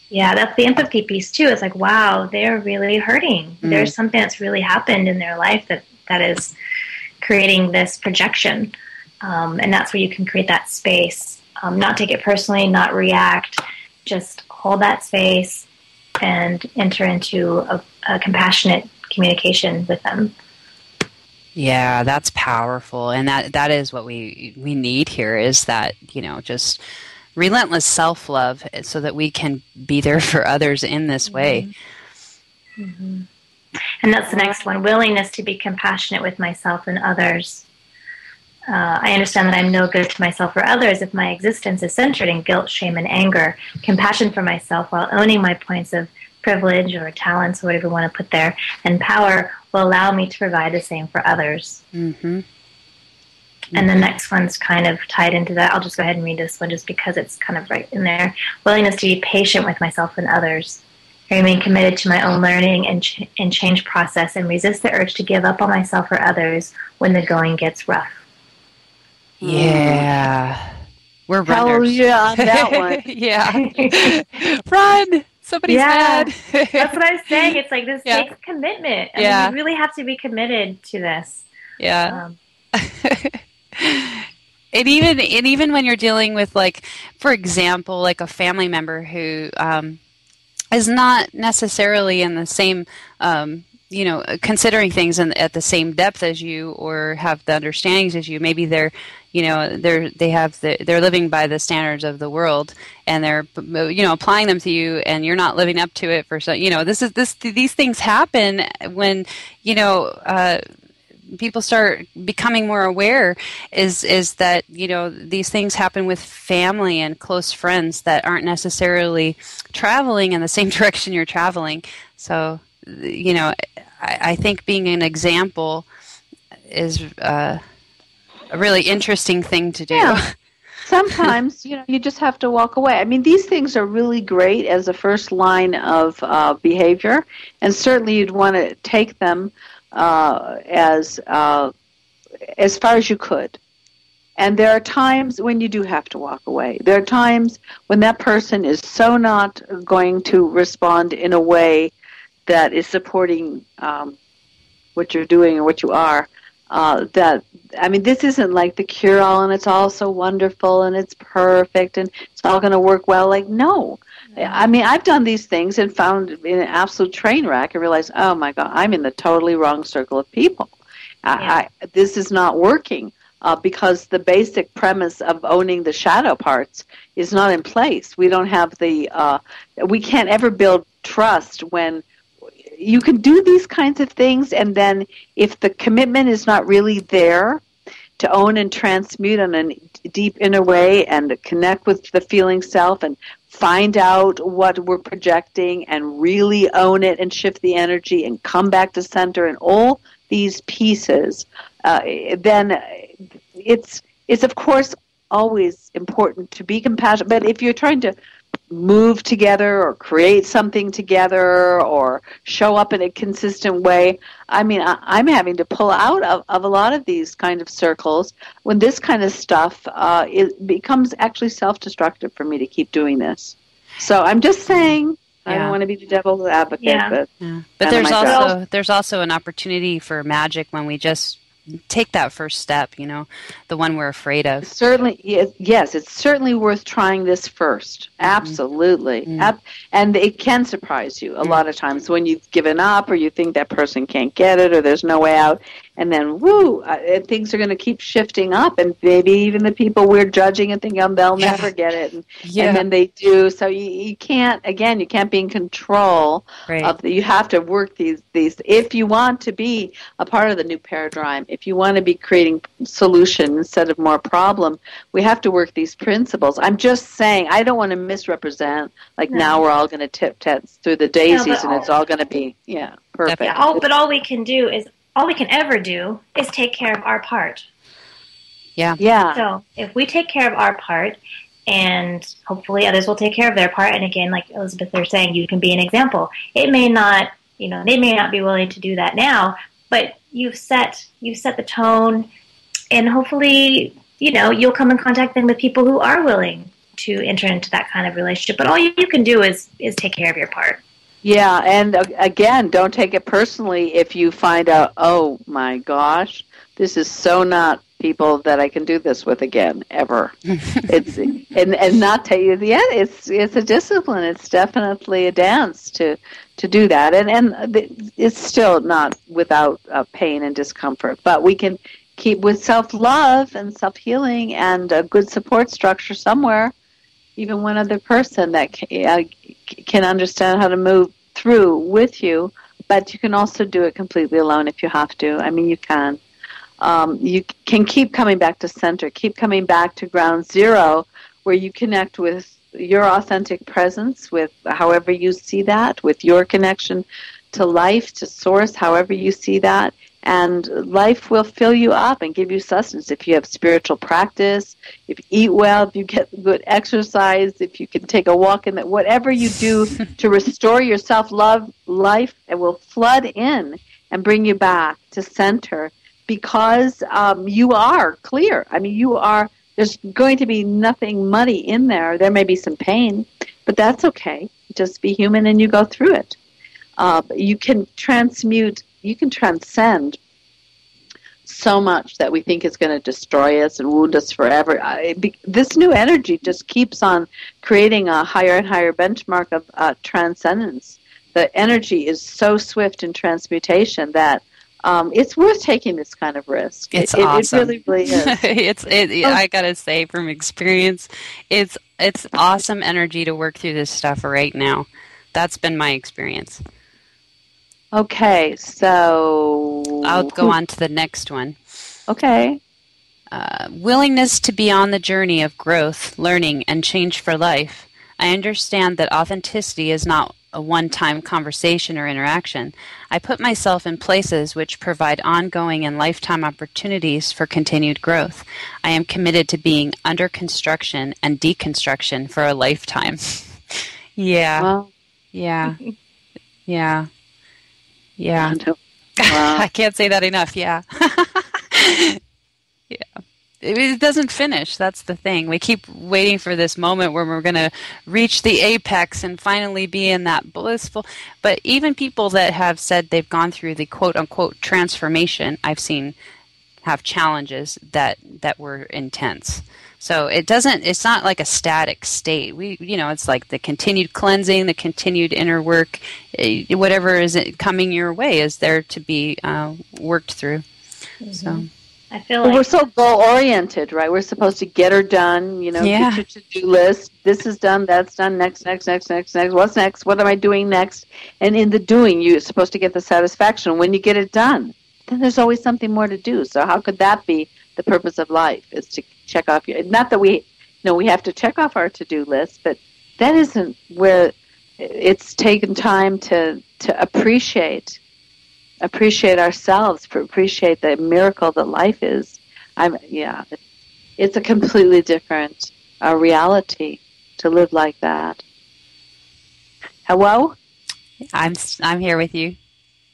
Yeah, that's the empathy piece too. It's like, wow, they're really hurting. There's something that's really happened in their life that is creating this projection. And that's where you can create that space. Not take it personally, not react, just hold that space and enter into a compassionate communication with them. Yeah, that's powerful. And that is what we need here, is that, just relentless self-love so that we can be there for others in this way. And that's the next one, willingness to be compassionate with myself and others. I understand that I'm no good to myself or others if my existence is centered in guilt, shame, and anger. Compassion for myself while owning my points of privilege or talents, or whatever you want to put there, and power will allow me to provide the same for others. And the next one's kind of tied into that. I'll just go ahead and read this one just because it's kind of right in there. Willingness to be patient with myself and others. I remain committed to my own learning and change process and resist the urge to give up on myself or others when the going gets rough. Yeah. We're runners. Hallelujah on that one. Yeah. Run! Somebody's mad. That's what I was saying. It's like this takes commitment. I mean, you really have to be committed to this. Yeah. And even when you're dealing with, like, for example, like a family member who is not necessarily in the same, considering things at the same depth as you or have the understandings as you. Maybe they're living by the standards of the world and they're applying them to you, and you're not living up to it for these things happen when people start becoming more aware is that these things happen with family and close friends that aren't necessarily traveling in the same direction you're traveling. So I think being an example is a really interesting thing to do. Yeah. Sometimes, you just have to walk away. I mean, these things are really great as a first line of behavior, and certainly you'd want to take them as far as you could. And there are times when you do have to walk away. There are times when that person is so not going to respond in a way that is supporting what you're doing or what you are. This isn't like the cure-all and it's all so wonderful and it's perfect and it's all going to work well. Like, no. I mean, I've done these things and found in an absolute train wreck and realized, oh my God, I'm in the totally wrong circle of people. This is not working because the basic premise of owning the shadow parts is not in place. We don't have we can't ever build trust when you can do these kinds of things, and then if the commitment is not really there to own and transmute in a deep inner way and connect with the feeling self and find out what we're projecting and really own it and shift the energy and come back to center and all these pieces, then it's of course always important to be compassionate. But if you're trying to move together or create something together or show up in a consistent way, I mean, I'm having to pull out of a lot of these kind of circles when this kind of stuff it becomes actually self-destructive for me to keep doing this. So I'm just saying, I don't want to be the devil's advocate, but but there's also an opportunity for magic when we just take that first step, the one we're afraid of. Certainly, yes, it's certainly worth trying this first. Absolutely. And it can surprise you a lot of times when you've given up or you think that person can't get it or there's no way out. And then, things are going to keep shifting up, and maybe even the people we're judging and thinking, they'll never get it, and then they do. So you can't be in control of you have to work these. If you want to be a part of the new paradigm, if you want to be creating solution instead of more problem, we have to work these principles. I'm just saying, I don't want to misrepresent, now we're all going to tip-tats through the daisies, and it's all going to be, perfect. Yeah, but all we can ever do is take care of our part. Yeah. So if we take care of our part, and hopefully others will take care of their part, and again, like Elizabeth, they're saying, you can be an example. It may not, they may not be willing to do that now, but you've set the tone, and hopefully, you'll come in contact then with people who are willing to enter into that kind of relationship. But all you can do is take care of your part. Yeah, and again, don't take it personally if you find out, oh my gosh, this is so not people that I can do this with again, ever. It's and not take it. Yeah, it's a discipline. It's definitely a dance to do that, and it's still not without pain and discomfort. But we can keep with self-love and self-healing and a good support structure somewhere. Even one other person that can understand how to move through with you, but you can also do it completely alone if you have to. I mean, you can. You can keep coming back to center, keep coming back to ground zero, where you connect with your authentic presence, with however you see that, with your connection to life, to source, however you see that. And life will fill you up and give you sustenance if you have spiritual practice, if you eat well, if you get good exercise, if you can take a walk in that, whatever you do to restore your self-love, life, it will flood in and bring you back to center, because you are clear. I mean, there's going to be nothing muddy in there. There may be some pain, but that's okay. Just be human and you go through it. You can transcend so much that we think is going to destroy us and wound us forever. This new energy just keeps on creating a higher and higher benchmark of transcendence. The energy is so swift in transmutation that it's worth taking this kind of risk. It's awesome. It really is. I gotta say, from experience, it's awesome energy to work through this stuff right now. That's been my experience. Okay, so I'll go on to the next one. Okay. Willingness to be on the journey of growth, learning, and change for life. I understand that authenticity is not a one-time conversation or interaction. I put myself in places which provide ongoing and lifetime opportunities for continued growth. I am committed to being under construction and deconstruction for a lifetime. Yeah. Well. Yeah. Yeah. Yeah. Wow. I can't say that enough. Yeah. Yeah. It doesn't finish. That's the thing. We keep waiting for this moment where we're going to reach the apex and finally be in that blissful. But even people that have said they've gone through the quote-unquote transformation, I've seen have challenges that were intense. So it's not like a static state. It's like the continued cleansing, the continued inner work, whatever is coming your way is there to be worked through. Mm-hmm. So I feel like we're so goal-oriented, right? We're supposed to get her done, get your to-do list. This is done, that's done, next. What's next? What am I doing next? And in the doing, you're supposed to get the satisfaction. When you get it done, then there's always something more to do. So how could that be the purpose of life, is to check off not that we have to check off our to-do list, but that isn't where it's taken time to appreciate ourselves, appreciate the miracle that life is. It's a completely different reality to live like that. Hello? I'm here with you.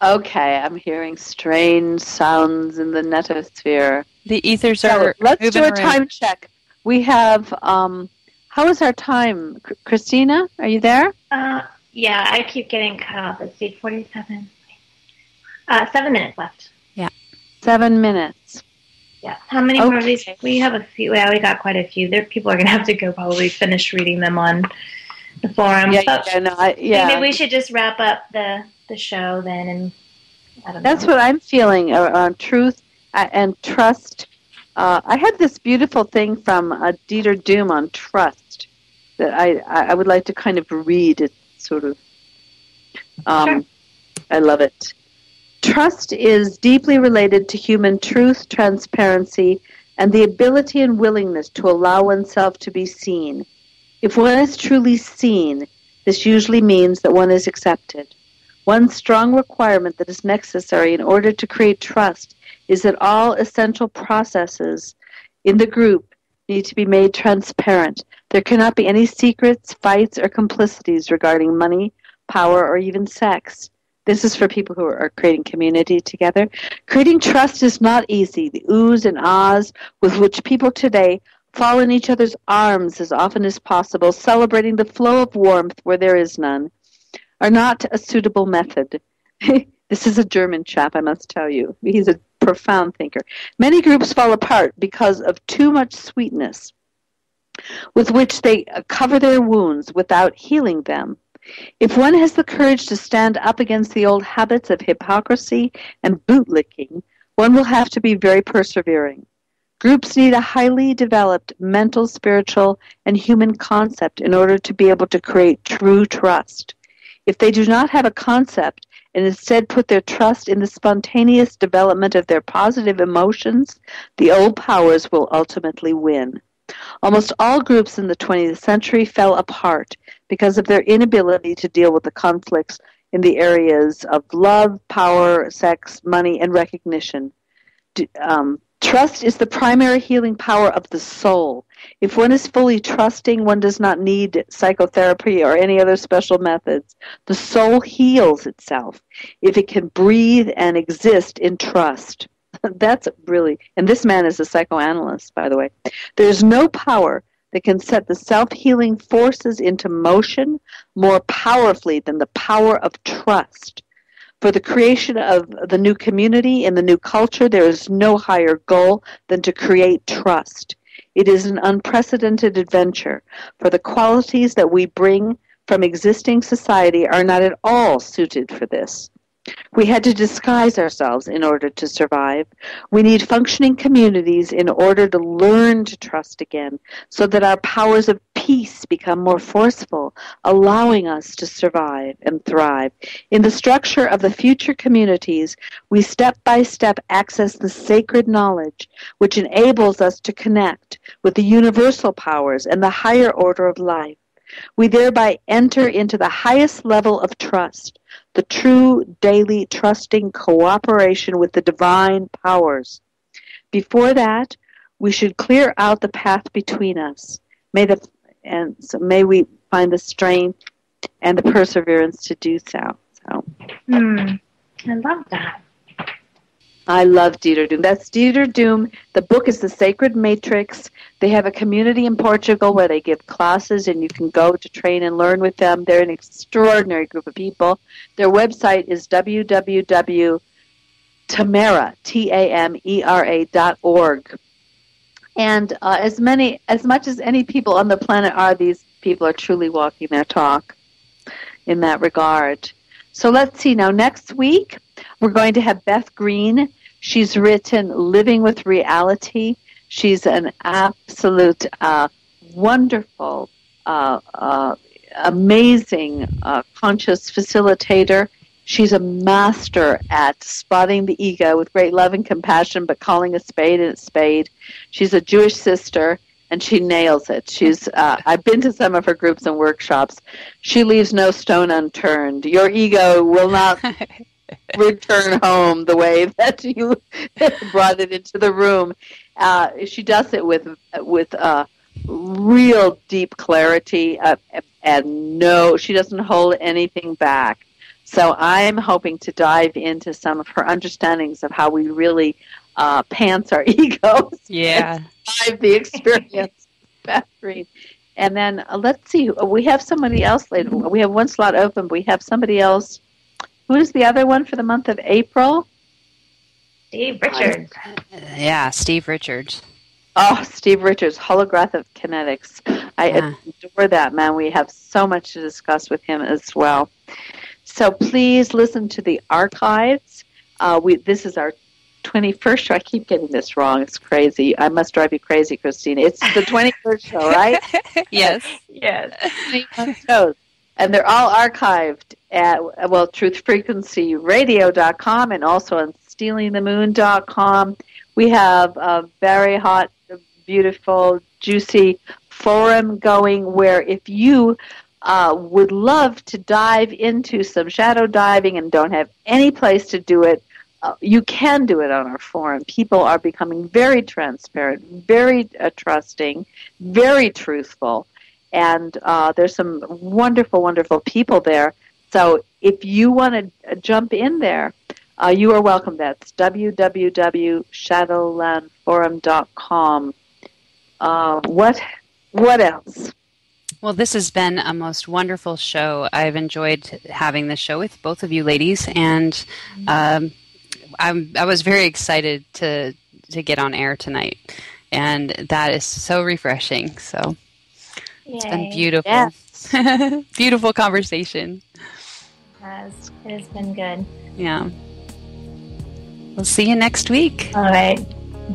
Okay, I'm hearing strange sounds in the netosphere. The ethers are let's do a time check. We have, how is our time? Christina, are you there? Yeah, I keep getting cut off at 8:47. 7 minutes left. Yeah. 7 minutes. Yeah. How many more of these? We have a few. Yeah, we got quite a few. People are going to have to go probably finish reading them on the forum. Maybe we should just wrap up the show then, and I don't know. That's what I'm feeling on truth and trust. I had this beautiful thing from Dieter Doom on trust that I would like to kind of read. It's sort of, Sure. I love it. Trust is deeply related to human truth, transparency, and the ability and willingness to allow oneself to be seen. If one is truly seen, this usually means that one is accepted. One strong requirement that is necessary in order to create trust is that all essential processes in the group need to be made transparent. There cannot be any secrets, fights, or complicities regarding money, power, or even sex. This is for people who are creating community together. Creating trust is not easy. The oohs and ahs with which people today fall in each other's arms as often as possible, celebrating the flow of warmth where there is none, are not a suitable method. This is a German chap, I must tell you. He's a profound thinker. Many groups fall apart because of too much sweetness with which they cover their wounds without healing them. If one has the courage to stand up against the old habits of hypocrisy and bootlicking, one will have to be very persevering. Groups need a highly developed mental, spiritual, and human concept in order to be able to create true trust. If they do not have a concept and instead put their trust in the spontaneous development of their positive emotions, the old powers will ultimately win. Almost all groups in the 20th century fell apart because of their inability to deal with the conflicts in the areas of love, power, sex, money, and recognition. Trust is the primary healing power of the soul. If one is fully trusting, one does not need psychotherapy or any other special methods. The soul heals itself if it can breathe and exist in trust. That's really, and this man is a psychoanalyst, by the way. There's no power that can set the self-healing forces into motion more powerfully than the power of trust. For the creation of the new community and the new culture, there is no higher goal than to create trust. It is an unprecedented adventure, for the qualities that we bring from existing society are not at all suited for this. We had to disguise ourselves in order to survive. We need functioning communities in order to learn to trust again, so that our powers of peace become more forceful, allowing us to survive and thrive. In the structure of the future communities, we step by step access the sacred knowledge, which enables us to connect with the universal powers and the higher order of life. We thereby enter into the highest level of trust, the true daily trusting cooperation with the divine powers. Before that, we should clear out the path between us. May we find the strength and the perseverance to do so. I love that. I love Dieter Doom. That's Dieter Doom. The book is The Sacred Matrix. They have a community in Portugal where they give classes, and you can go to train and learn with them. They're an extraordinary group of people. Their website is www.tamera.org. And as much as any people on the planet are, these people are truly walking their talk in that regard. So let's see. Now, next week, we're going to have Beth Green. She's written Living with Reality. She's an absolute wonderful, amazing conscious facilitator. She's a master at spotting the ego with great love and compassion, but calling a spade a spade. She's a Jewish sister, and she nails it. I've been to some of her groups and workshops. She leaves no stone unturned. Your ego will not return home the way that you brought it into the room. She does it with real deep clarity, and she doesn't hold anything back. So I'm hoping to dive into some of her understandings of how we really pants our egos. Yeah. And survive the experience. Beth Green. And then let's see, we have somebody else later. We have one slot open. We have somebody else. Who is the other one for the month of April? Steve Richards. Yeah, Steve Richards. Oh, Steve Richards, Holographic Kinetics. I adore that, man. We have so much to discuss with him as well. So please listen to the archives. This is our 21st show. I keep getting this wrong. It's crazy. I must drive you crazy, Christina. It's the 21st show, right? Yes. Yes. 21 shows. And they're all archived at, truthfrequencyradio.com and also on stealingthemoon.com. We have a very hot, beautiful, juicy forum going where if you would love to dive into some shadow diving and don't have any place to do it, you can do it on our forum. People are becoming very transparent, very trusting, very truthful, and there's some wonderful, wonderful people there. So if you want to jump in there, you are welcome. That's www.shadowlandforum.com. What else? Well, this has been a most wonderful show. I've enjoyed having this show with both of you ladies, and I was very excited to get on air tonight, and that is so refreshing. So it's been beautiful. Yes. Beautiful conversation. It has been good. Yeah. We'll see you next week. All right.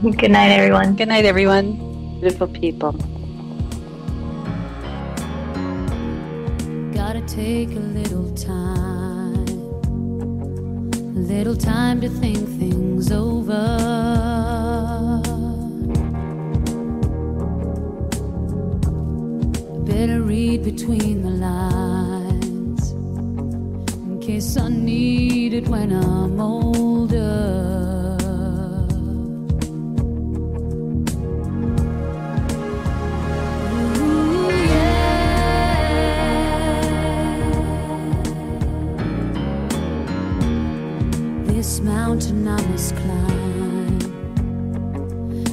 Good night, everyone. Good night, everyone. Beautiful people. Gotta take a little time to think things over. Better read between the lines in case I need it when I'm older. This mountain I must climb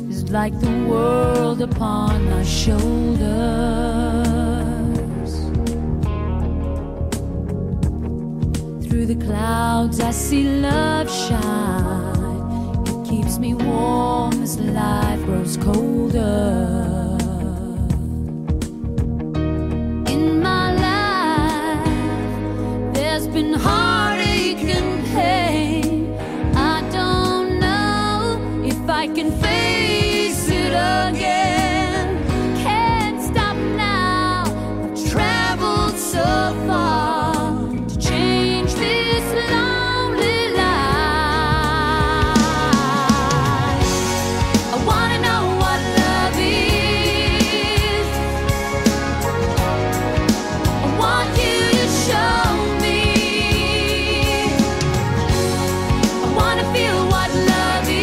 is like the world upon my shoulders. Through the clouds I see love shine. It keeps me warm as life grows colder. In my life there's been heartache and pain. I can face it again. Can't stop now. I've traveled so far to change this lonely life. I wanna know what love is. I want you to show me. I wanna feel what love is.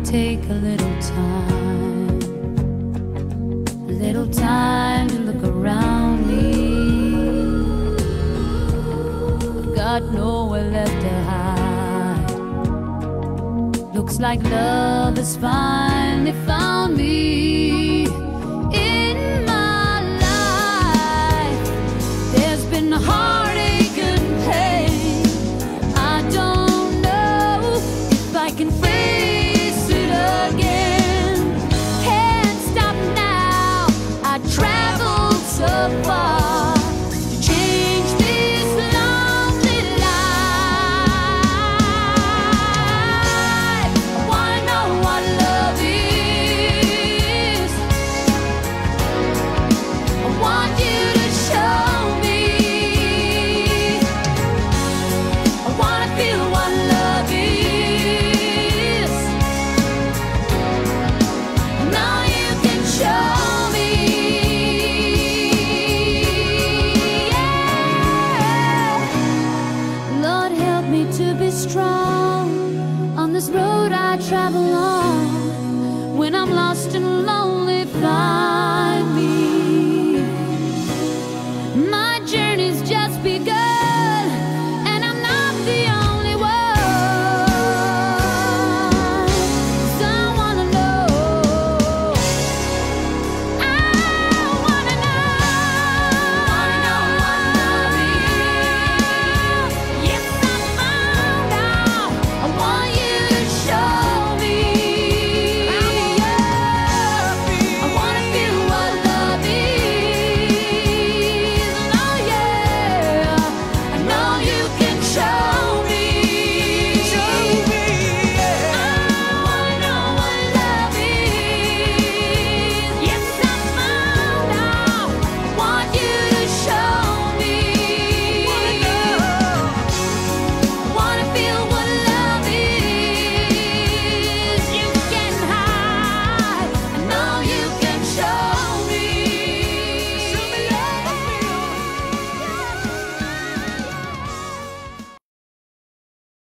Take a little time to look around me. I've got nowhere left to hide. Looks like love has finally found me.